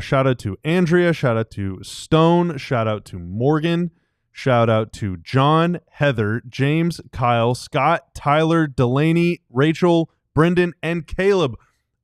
shout out to Andrea, shout out to Stone, shout out to Morgan, shout out to John, Heather, James, Kyle, Scott, Tyler, Delaney, Rachel, Brendan, and Caleb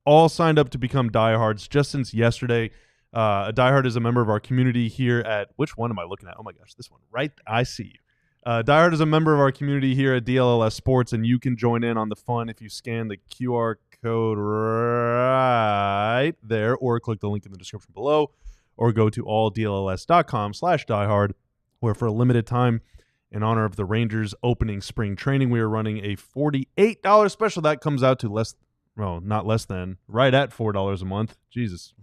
all signed up to become diehards just since yesterday. A diehard is a member of our community here at, which one am I looking at? Oh my gosh, this one, right? I see you. Diehard is a member of our community here at DLLS Sports, and you can join in on the fun if you scan the QR code right there, or click the link in the description below, or go to alldlls.com/diehard, where for a limited time, in honor of the Rangers opening spring training, we are running a $48 special. That comes out to not less than, right at $4 a month. Jesus,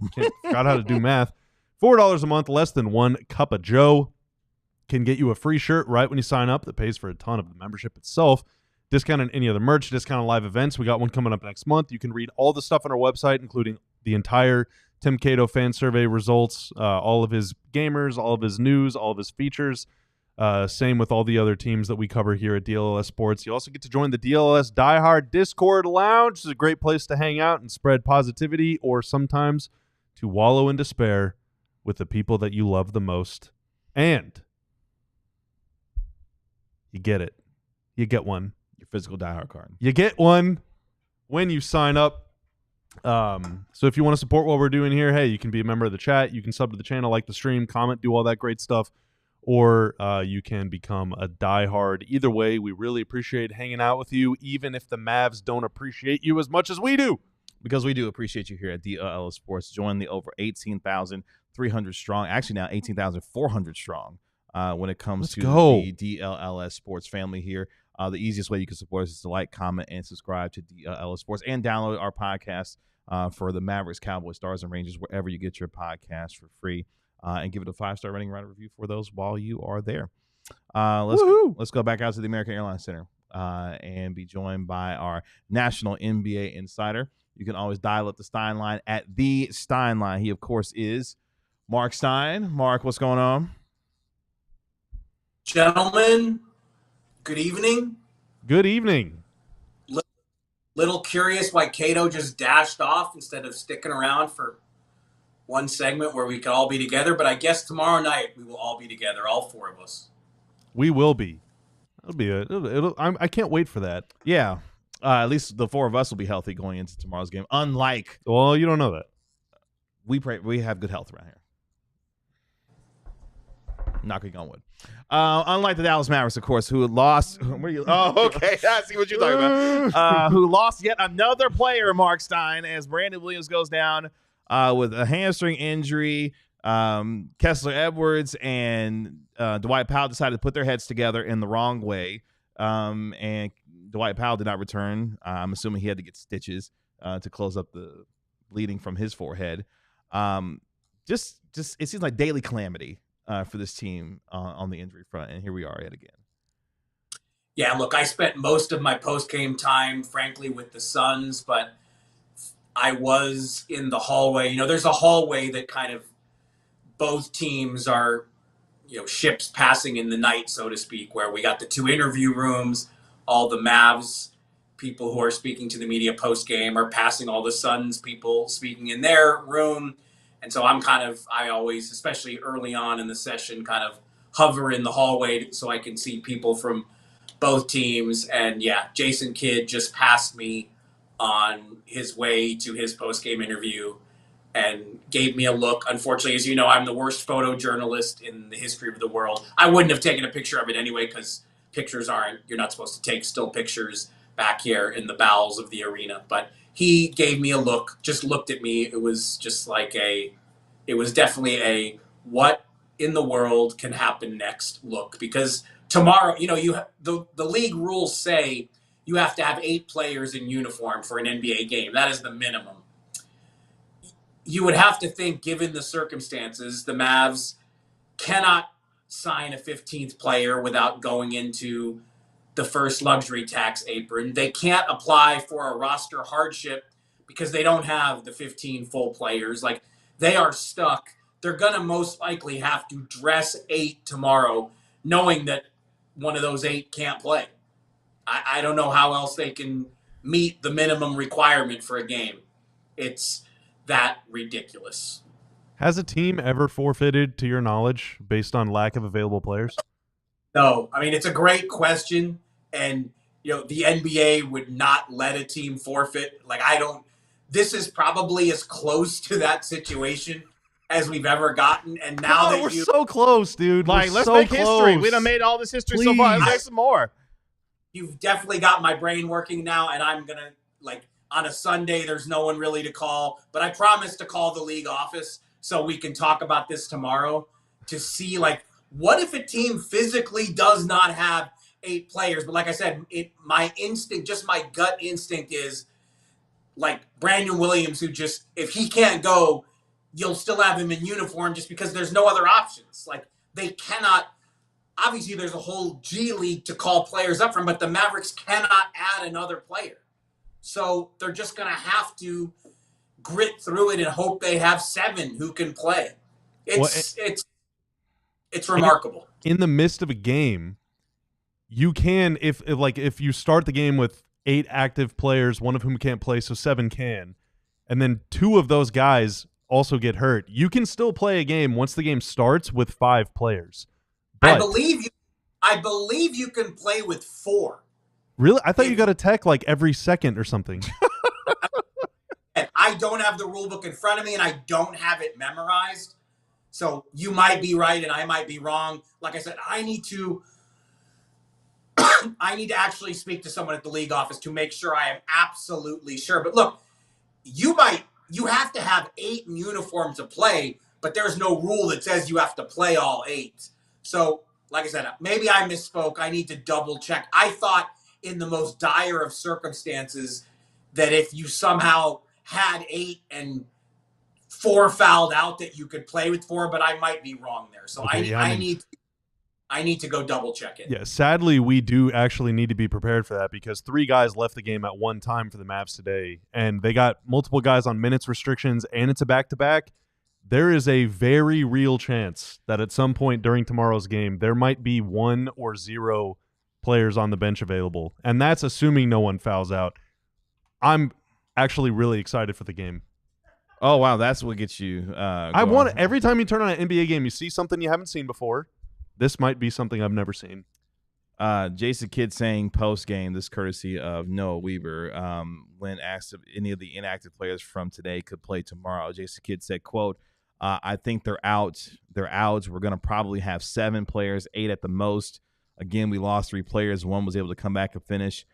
forgot how to do math. $4 a month, less than 1 cup of Joe. Can get you a free shirt right when you sign up that pays for a ton of the membership itself. Discount on any other merch, discount on live events. We got one coming up next month. You can read all the stuff on our website, including the entire Tim Cato fan survey results, all of his gamers, all of his news, all of his features. Same with all the other teams that we cover here at DLLS Sports. You also get to join the DLLS Diehard Discord Lounge. It's a great place to hang out and spread positivity, or sometimes to wallow in despair with the people that you love the most. And you get it. You get one. Your physical diehard card. You get one when you sign up. So if you want to support what we're doing here, hey, you can be a member of the chat. You can sub to the channel, like the stream, comment, do all that great stuff. Or you can become a diehard. Either way, we really appreciate hanging out with you, even if the Mavs don't appreciate you as much as we do. Because we do appreciate you here at DLLS Sports. Join the over 18,300 strong, actually now 18,400 strong. When it comes to the DLLS Sports family here. The easiest way you can support us is to like, comment, and subscribe to DLLS Sports, and download our podcast for the Mavericks, Cowboys, Stars, and Rangers, wherever you get your podcast for free, and give it a 5-star rating, write a review for those while you are there. Let's go back out to the American Airlines Center and be joined by our national NBA insider. You can always dial up the Stein line at the Stein line. He, of course, is Marc Stein. Marc, what's going on? Gentlemen, good evening. Good evening. Little curious why Cato just dashed off instead of sticking around for one segment where we could all be together. But I guess tomorrow night we will all be together, all 4 of us. We will be. I can't wait for that. Yeah. At least the 4 of us will be healthy going into tomorrow's game. Unlike Well, you don't know that. we have good health around here. Knocking on wood. Unlike the Dallas Mavericks, of course, who lost. Oh, okay. I see what you're talking about. Who lost yet another player, Marc Stein, as Brandon Williams goes down with a hamstring injury. Kessler Edwards and Dwight Powell decided to put their heads together in the wrong way. And Dwight Powell did not return. I'm assuming he had to get stitches to close up the bleeding from his forehead. Just it seems like daily calamity for this team on the injury front, and here we are yet again. Yeah, look, I spent most of my post-game time, frankly, with the Suns, but I was in the hallway. You know, there's a hallway that kind of both teams are, you know, ships passing in the night, so to speak, where we got the 2 interview rooms, all the Mavs people who are speaking to the media post-game are passing all the Suns people speaking in their room. And so I always, especially early on in the session, kind of hover in the hallway so I can see people from both teams. And yeah, Jason Kidd just passed me on his way to his post-game interview and gave me a look. Unfortunately, as you know, I'm the worst photojournalist in the history of the world. I wouldn't have taken a picture of it anyway, because you're not supposed to take still pictures back here in the bowels of the arena. But he gave me a look, just looked at me. It was just like it was definitely a what in the world can happen next look. Because tomorrow, you know, the league rules say you have to have 8 players in uniform for an NBA game. That is the minimum. You would have to think, given the circumstances, the Mavs cannot sign a 15th player without going into the first luxury tax apron. They can't apply for a roster hardship because they don't have the 15 full players. Like, they are stuck. They're going to most likely have to dress 8 tomorrow, knowing that one of those 8 can't play. I don't know how else they can meet the minimum requirement for a game. It's that ridiculous. Has a team ever forfeited, to your knowledge, based on lack of available players? No. I mean, it's a great question. And, you know, the NBA would not let a team forfeit. Like, this is probably as close to that situation as we've ever gotten. And now that we're so close, dude. Like, let's make history. We done made all this history so far. Let's make some more. You've definitely got my brain working now, and I'm going to, like, on a Sunday, there's no one really to call. But I promise to call the league office so we can talk about this tomorrow to see, like, what if a team physically does not have 8 players? But like I said, my instinct, just my gut instinct is, like, Brandon Williams, who just, if he can't go, you'll still have him in uniform just because there's no other options. Like, they cannot. Obviously, there's a whole G League to call players up from, but the Mavericks cannot add another player. So they're just going to have to grit through it and hope they have 7 who can play. It's remarkable. In the midst of a game, you can, if you start the game with 8 active players, one of whom can't play, so 7 can, and then 2 of those guys also get hurt, you can still play a game once the game starts with 5 players. But, I believe you can play with 4. Really? I thought you got a tech like every second or something. I don't have the rule book in front of me, and I don't have it memorized. So you might be right, and I might be wrong. Like I said, I need to actually speak to someone at the league office to make sure I am absolutely sure. But look, you have to have 8 in uniform to play, but there's no rule that says you have to play all 8. So, like I said, maybe I misspoke. I need to double check. I thought in the most dire of circumstances that if you somehow had 8 and 4 fouled out that you could play with 4, but I might be wrong there. So okay, I need to go double check it. Yeah, sadly, we do actually need to be prepared for that because 3 guys left the game at one time for the Mavs today, and they got multiple guys on minutes restrictions, and it's a back-to-back. There is a very real chance that at some point during tomorrow's game, there might be 1 or 0 players on the bench available, and that's assuming no one fouls out. I'm actually really excited for the game. Oh, wow, that's what gets you I want every time you turn on an NBA game, you see something you haven't seen before. This might be something I've never seen. Jason Kidd saying post game, this courtesy of Noah Weaver, when asked if any of the inactive players from today could play tomorrow, Jason Kidd said, quote, I think they're out. They're out. We're going to probably have 7 players, 8 at the most. Again, we lost 3 players. One was able to come back and finish.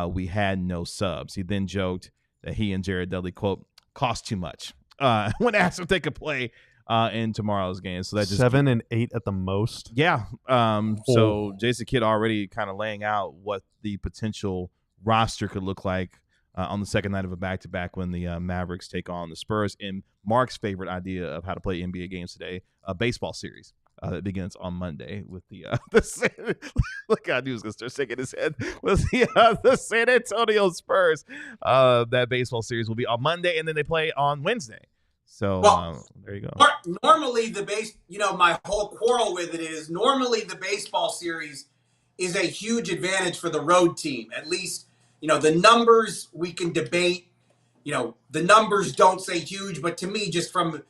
We had no subs. He then joked that he and Jared Dudley, quote, cost too much when asked if they could play in tomorrow's game. So that just 7 and 8 at the most. Yeah. So Jason Kidd already kind of laying out what the potential roster could look like on the second night of a back-to-back when the Mavericks take on the Spurs. And Mark's favorite idea of how to play NBA games today, a baseball series that begins on Monday with the look, I knew he was going to start shaking his head with the San Antonio Spurs. That baseball series will be on Monday, and then they play on Wednesday. So there you go. Normally my whole quarrel with it is normally the baseball series is a huge advantage for the road team. At least, the numbers we can debate. The numbers don't say huge, but to me, just from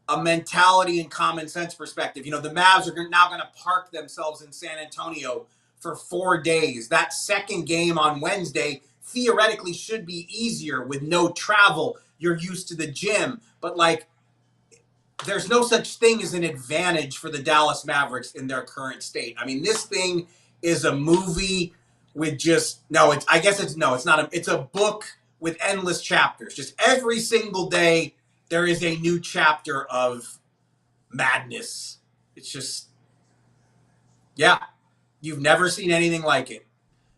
a mentality and common sense perspective, the Mavs are now going to park themselves in San Antonio for 4 days. That second game on Wednesday theoretically should be easier with no travel. You're used to the gym, but there's no such thing as an advantage for the Dallas Mavericks in their current state. I mean, this thing is a movie with it's a book with endless chapters. Just every single day, there is a new chapter of madness. It's just, you've never seen anything like it.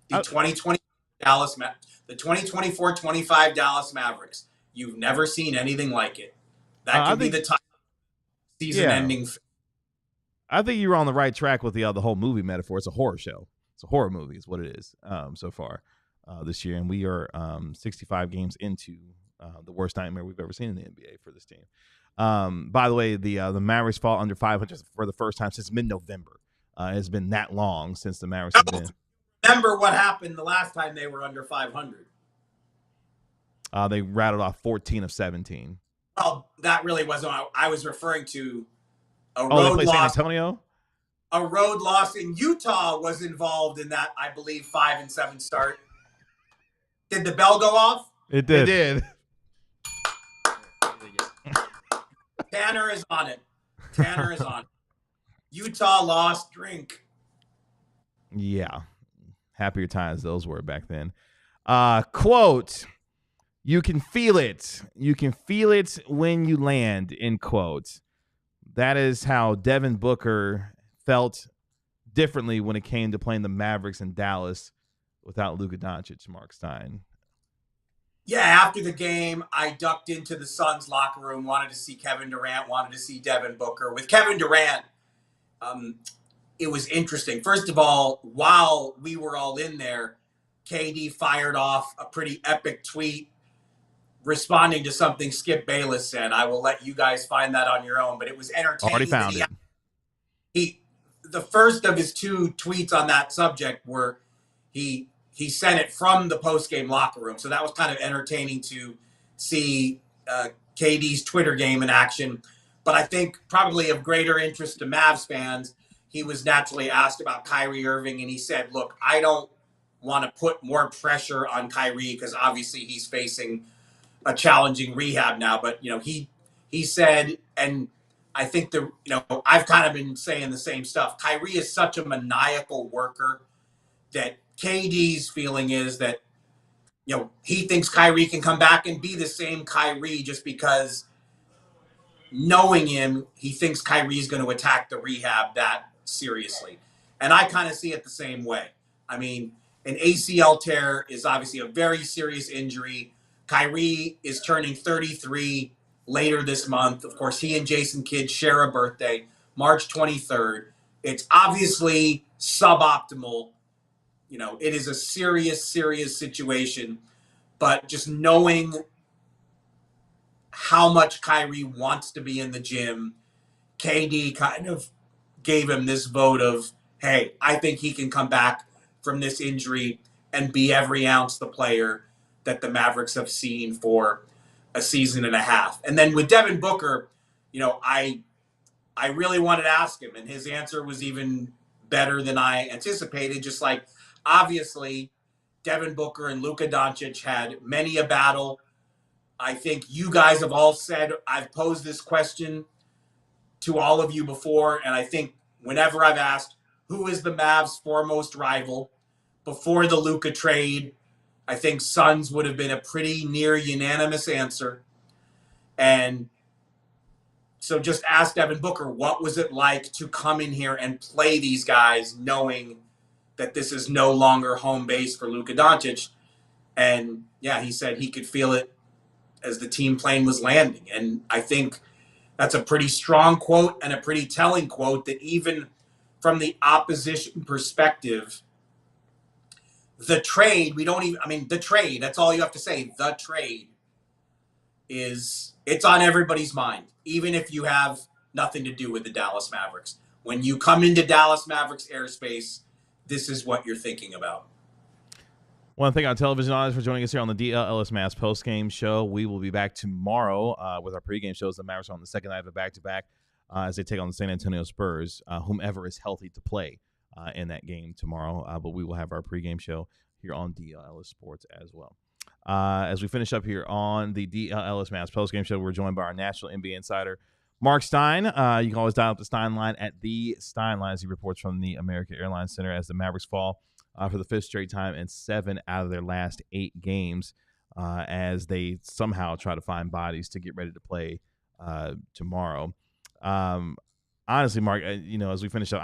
The 2024-25 Dallas Mavericks. You've never seen anything like it. That could be the time season-ending. I think you were on the right track with the whole movie metaphor. It's a horror show. It's a horror movie is what it is so far this year. And we are 65 games into the worst nightmare we've ever seen in the NBA for this team. By the way, the Mavericks fall under 500 for the first time since mid-November. It's been that long since the Mavericks have been. Remember what happened the last time they were under 500. They rattled off 14 of 17. Well, that really wasn't. I was referring to a they road play loss. San Antonio? A road loss in Utah was involved in that, I believe, 5-7 start. Did the bell go off? It did. It did. Tanner is on it. Utah lost. Drink. Yeah. Happier times those were back then. Quote, you can feel it. You can feel it when you land, end quote. That is how Devin Booker felt differently when it came to playing the Mavericks in Dallas without Luka Doncic, Marc Stein. Yeah, after the game, I ducked into the Suns locker room, wanted to see Kevin Durant, wanted to see Devin Booker. With Kevin Durant, it was interesting. First of all, while we were all in there, KD fired off a pretty epic tweet responding to something Skip Bayless said. I will let you guys find that on your own, but it was entertaining. Already found it. The first of his 2 tweets on that subject were he sent it from the post-game locker room. So that was kind of entertaining to see KD's Twitter game in action. But I think probably of greater interest to Mavs fans, he was naturally asked about Kyrie Irving, and he said, look, I don't want to put more pressure on Kyrie because obviously he's facing a challenging rehab now. But, he said, and I think I've kind of been saying the same stuff. Kyrie is such a maniacal worker that KD's feeling is that, he thinks Kyrie can come back and be the same Kyrie just because knowing him, he thinks Kyrie's going to attack the rehab that seriously. And I kind of see it the same way. I mean, an ACL tear is obviously a very serious injury. Kyrie is turning 33 later this month. Of course, he and Jason Kidd share a birthday, March 23rd. It's obviously suboptimal. It is a serious, serious situation. But just knowing how much Kyrie wants to be in the gym, KD kind of gave him this vote of, hey, I think he can come back from this injury and be every ounce the player that the Mavericks have seen for a season and a half. And then with Devin Booker, I really wanted to ask him, and his answer was even better than I anticipated. Just like, obviously, Devin Booker and Luka Doncic had many a battle. I think you guys have all said, I've posed this question to all of you before, and I think whenever I've asked, who is the Mavs' foremost rival before the Luka trade, I think Suns would have been a pretty near unanimous answer. And so just ask Devin Booker, what was it like to come in here and play these guys knowing that this is no longer home base for Luka Doncic? And yeah, he said he could feel it as the team plane was landing. And I think that's a pretty strong quote and a pretty telling quote, that even from the opposition perspective, the trade, the trade, that's all you have to say. The trade it's on everybody's mind, even if you have nothing to do with the Dallas Mavericks. When you come into Dallas Mavericks airspace, this is what you're thinking about. Want to thank our television audience for joining us here on the DLS Mass post-game show. We will be back tomorrow with our pregame shows. The Mavericks are on the second night of a back-to-back as they take on the San Antonio Spurs, whomever is healthy to play in that game tomorrow. But we will have our pregame show here on DLS Sports as well. As we finish up here on the DLS Mass postgame show, we're joined by our national NBA insider, Marc Stein. You can always dial up the Stein line at the Stein line as he reports from the American Airlines Center as the Mavericks fall for the fifth straight time in 7 out of their last 8 games as they somehow try to find bodies to get ready to play tomorrow. Honestly, Mark, as we finish up,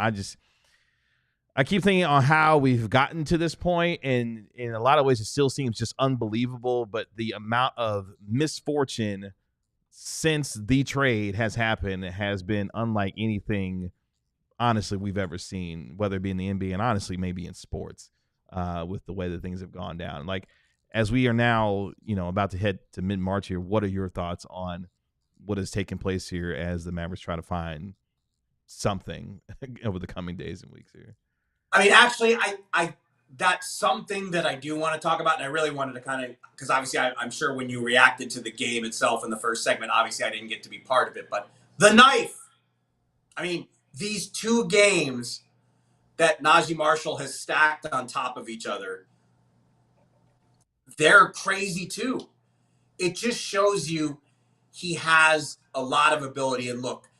I keep thinking on how we've gotten to this point, and in a lot of ways it still seems just unbelievable, but the amount of misfortune since the trade has happened has been unlike anything, honestly, we've ever seen, whether it be in the NBA and honestly maybe in sports, with the way that things have gone down. Like, as we are now, about to head to mid-March here, what are your thoughts on what has taken place here as the Mavericks try to find something over the coming days and weeks here? I mean, actually, I that's something that I do want to talk about, and I really wanted to kind of, because obviously I'm sure when you reacted to the game itself in the first segment, obviously I didn't get to be part of it, but the knife. I mean, these 2 games that Naji Marshall has stacked on top of each other, they're crazy too. It just shows you he has a lot of ability. And look,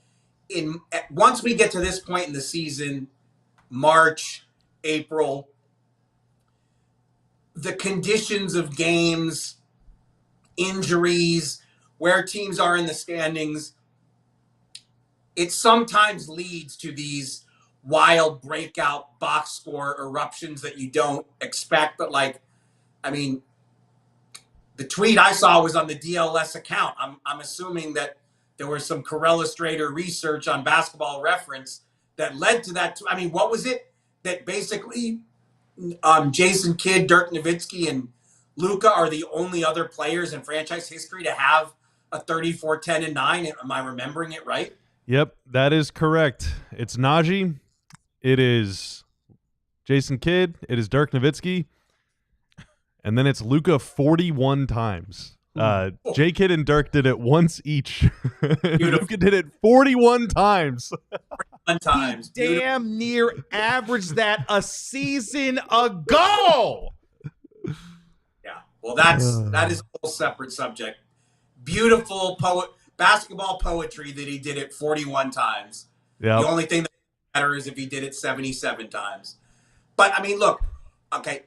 once we get to this point in the season, March, April, the conditions of games, injuries, where teams are in the standings, it sometimes leads to these wild breakout box score eruptions that you don't expect. But the tweet I saw was on the DLS account. I'm assuming that there was some Corella Strader research on Basketball Reference that led to that. What was it? That basically Jason Kidd, Dirk Nowitzki, and Luka are the only other players in franchise history to have a 34, 10, and 9. Am I remembering it right? Yep, that is correct. It's Naji. It is Jason Kidd. It is Dirk Nowitzki. And then it's Luka 41 times. J. Kidd and Dirk did it once each. Luka did it 41 times. He damn near averaged that a season ago. Yeah, well, that is a whole separate subject. Beautiful basketball poetry that he did it 41 times. Yep. The only thing that matters is if he did it 77 times. But look, okay,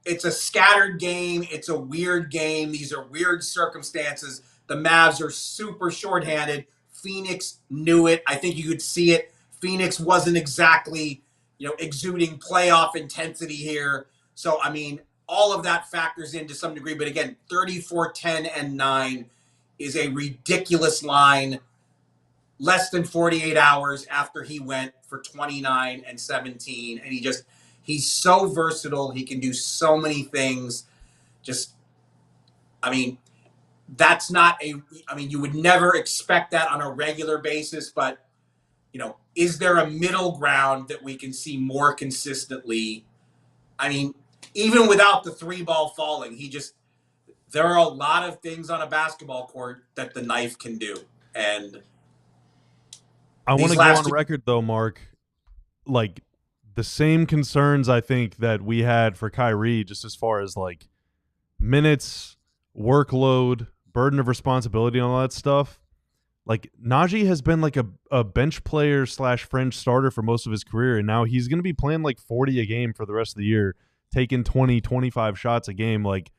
it's a scattered game. It's a weird game. These are weird circumstances. The Mavs are super shorthanded. Phoenix knew it. I think you could see it. Phoenix wasn't exactly, exuding playoff intensity here. So, all of that factors in to some degree. But again, 34, 10, and 9 is a ridiculous line less than 48 hours after he went for 29 and 17. And he's so versatile. He can do so many things. That's not you would never expect that on a regular basis, but is there a middle ground that we can see more consistently? Even without the 3-ball falling, there are a lot of things on a basketball court that the knife can do. And I want to go on record though, Mark, the same concerns I think that we had for Kyrie, just as far as like minutes, workload, burden of responsibility, and all that stuff. Like Naji has been like a bench player / fringe starter for most of his career, and now he's going to be playing like 40 a game for the rest of the year, taking 20, 25 shots a game. Like,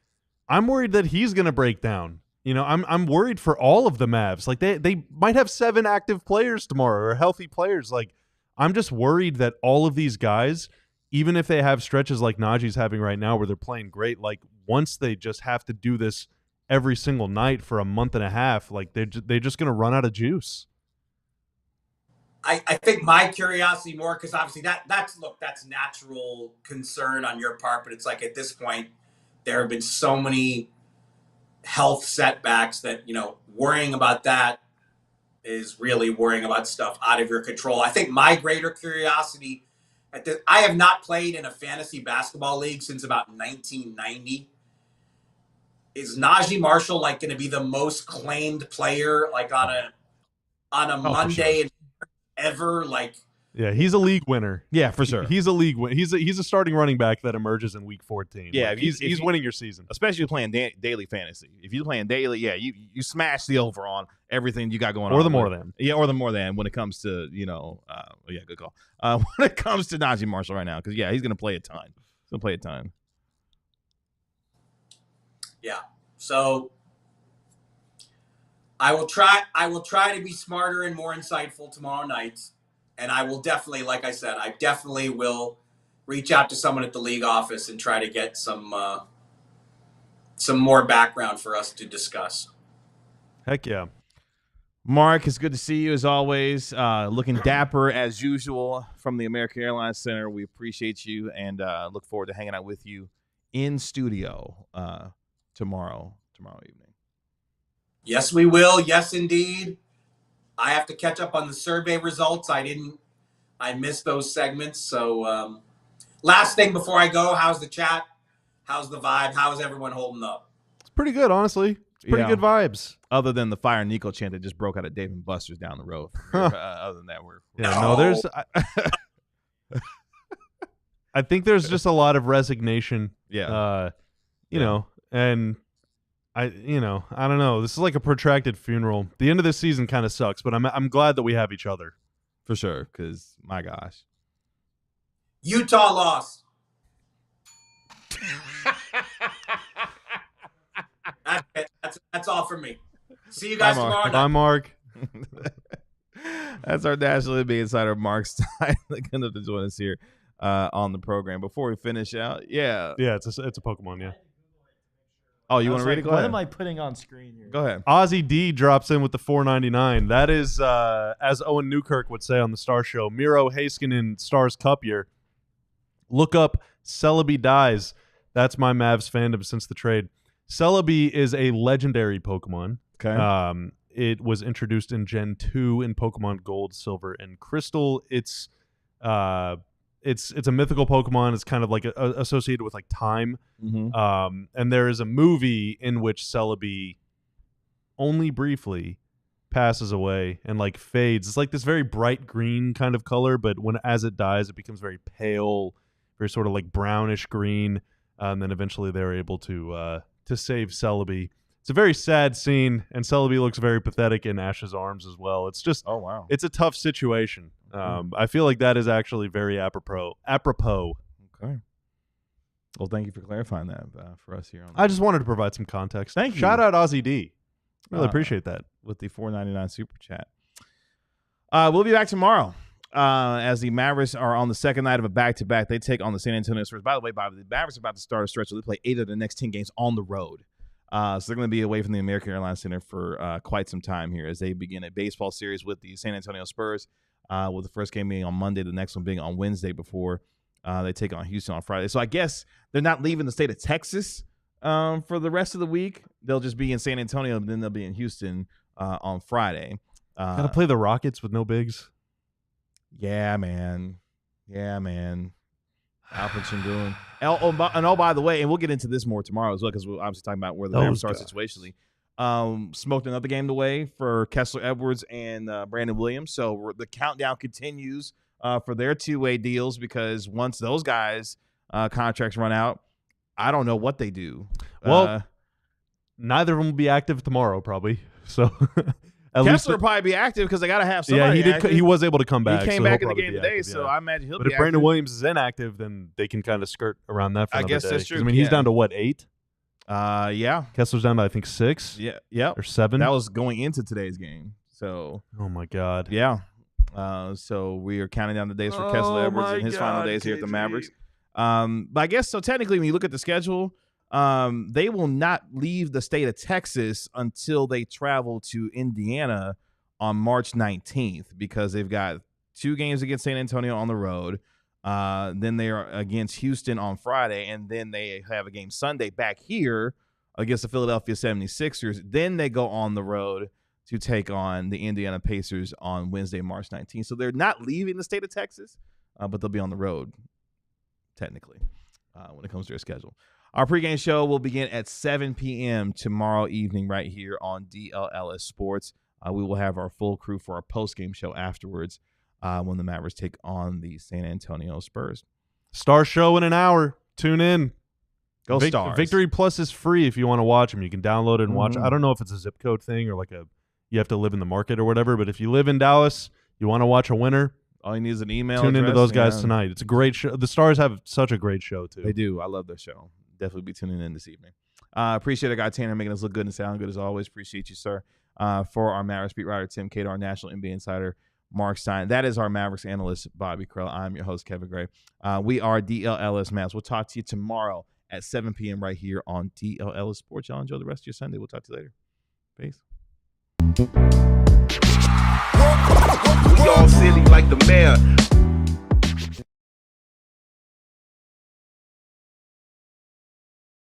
I'm worried that he's going to break down. You know, I'm worried for all of the Mavs. Like they might have 7 active players tomorrow or healthy players. Like, I'm just worried that all of these guys, even if they have stretches like Naji's having right now where they're playing great, like once they just have to do this every single night for a month and a half, like they're just going to run out of juice. I think my curiosity more, because obviously that's natural concern on your part, but it's like at this point there have been so many health setbacks that, you know, worrying about that is really worrying about stuff out of your control. I think my greater curiosity I have not played in a fantasy basketball league since about 1990. Is Naji Marshall like going to be the most claimed player like on a Monday ever? Like, yeah, he's a league winner. Yeah, for sure. He's a league winner. He's a starting running back that emerges in week 14. Yeah, like, he's winning your season, especially playing daily fantasy. If you're playing daily, yeah, you smash the over on everything you got going on. Or the more than. Yeah, or the more than when it comes to, you know, yeah, good call. When it comes to Naji Marshall right now, because yeah, he's gonna play a ton. He's gonna play a ton. Yeah. So I will try to be smarter and more insightful tomorrow night. And I will definitely, like I said, I definitely will reach out to someone at the league office and try to get some more background for us to discuss. Heck yeah. Mark, it's good to see you as always. Looking dapper as usual from the American Airlines Center. We appreciate you and look forward to hanging out with you in studio tomorrow evening. Yes, we will. Yes, indeed. I have to catch up on the survey results. I missed those segments. So last thing before I go, how's the chat? How's the vibe? How is everyone holding up? It's pretty good, honestly. It's pretty good vibes. Other than the Fire Nico chant that just broke out at Dave & Buster's down the road. Other than that, we're there's I think there's just a lot of resignation. Yeah. You know, and I don't know. This is like a protracted funeral. The end of this season kind of sucks, but I'm glad that we have each other. For sure, because my gosh. Utah lost. That's it. That's all for me. See you guys tomorrow night. Bye, Mark. That's our National NBA insider, Marc Stein. Going to join us here on the program. Before we finish out, it's a Pokemon, yeah. Oh, you want to read it? Go what ahead. am I putting on screen here? Go ahead. Ozzy D drops in with the $4.99. That is, as Owen Newkirk would say on the Star Show, Miro Heiskanen Stars Cup year. Look up Celebi Dies. That's my Mavs fandom since the trade. Celebi is a legendary Pokemon. Okay. It was introduced in Gen 2 in Pokemon Gold, Silver, and Crystal. It's a mythical Pokemon. It's kind of like associated with like time. Mm-hmm. And there is a movie in which Celebi only briefly passes away and like fades. It's like this very bright green kind of color, but as it dies, it becomes very pale, very sort of like brownish green. And then eventually they're able to save Celebi. It's a very sad scene, and Celebi looks very pathetic in Ash's arms as well. It's just, oh wow, it's a tough situation. I feel like that is actually very apropos. Okay. Well, thank you for clarifying that for us here. I just wanted to provide some context. Thank you. Shout out Ozzy D. Really appreciate that. With the $4.99 super chat. We'll be back tomorrow as the Mavericks are on the second night of a back-to-back. They take on the San Antonio Spurs. By the way, the Mavericks are about to start a stretch where they play 8 of the next 10 games on the road. So they're going to be away from the American Airlines Center for quite some time here as they begin a baseball series with the San Antonio Spurs, with the first game being on Monday, the next one being on Wednesday before they take on Houston on Friday. So I guess they're not leaving the state of Texas for the rest of the week. They'll just be in San Antonio, and then they'll be in Houston on Friday. Gotta play the Rockets with no bigs. Yeah, man. Alfred Şengün. And by the way, and we'll get into this more tomorrow as well, because we're obviously talking about where the Mavericks are situationally. Smoked another game away for Kessler Edwards and Brandon Williams. So the countdown continues for their two-way deals, because once those guys' contracts run out, I don't know what they do. Well, neither of them will be active tomorrow, probably. So at least Kessler will probably be active because they got to have somebody. Yeah, he did. active. He was able to come back. He came so back he'll in the probably game be today, active, so yeah. I imagine he'll But be if Brandon active. Williams is inactive, then they can kind of skirt around that for I another guess day. that's true. 'Cause, I mean, he's Yeah. down to what, 8? Yeah. Kessler's down to I think 6. Yeah. Or 7. That was going into today's game. So Oh my God. yeah. So we are counting down the days for Kessler Edwards and his final days here at the Mavericks. But I guess so. Technically, when you look at the schedule, they will not leave the state of Texas until they travel to Indiana on March 19th, because they've got 2 games against San Antonio on the road. Then they are against Houston on Friday, and then they have a game Sunday back here against the Philadelphia 76ers. Then they go on the road to take on the Indiana Pacers on Wednesday, March 19th. So they're not leaving the state of Texas, but they'll be on the road, technically, when it comes to their schedule. Our pregame show will begin at 7 p.m. tomorrow evening right here on DLS Sports. We will have our full crew for our postgame show afterwards when the Mavericks take on the San Antonio Spurs. Star show in an hour. Tune in. Go Stars. Victory Plus is free if you want to watch them. You can download it and watch. I don't know if it's a zip code thing or like you have to live in the market or whatever, but if you live in Dallas, you want to watch a winner, all you need is an email. Tune into address, those guys tonight. It's a great show. The Stars have such a great show, too. They do. I love their show. Definitely be tuning in this evening. Appreciate our guy Tanner making us look good and sound good as always. Appreciate you, sir. For our Mavericks beat writer, Tim Cato, our national NBA insider, Marc Stein. That is our Mavericks analyst, Bobby Krell. I'm your host, Kevin Gray. We are DLLS Mavs. We'll talk to you tomorrow at 7 p.m. right here on DLLS Sports. Y'all enjoy the rest of your Sunday. We'll talk to you later. Peace. We all silly like the mayor.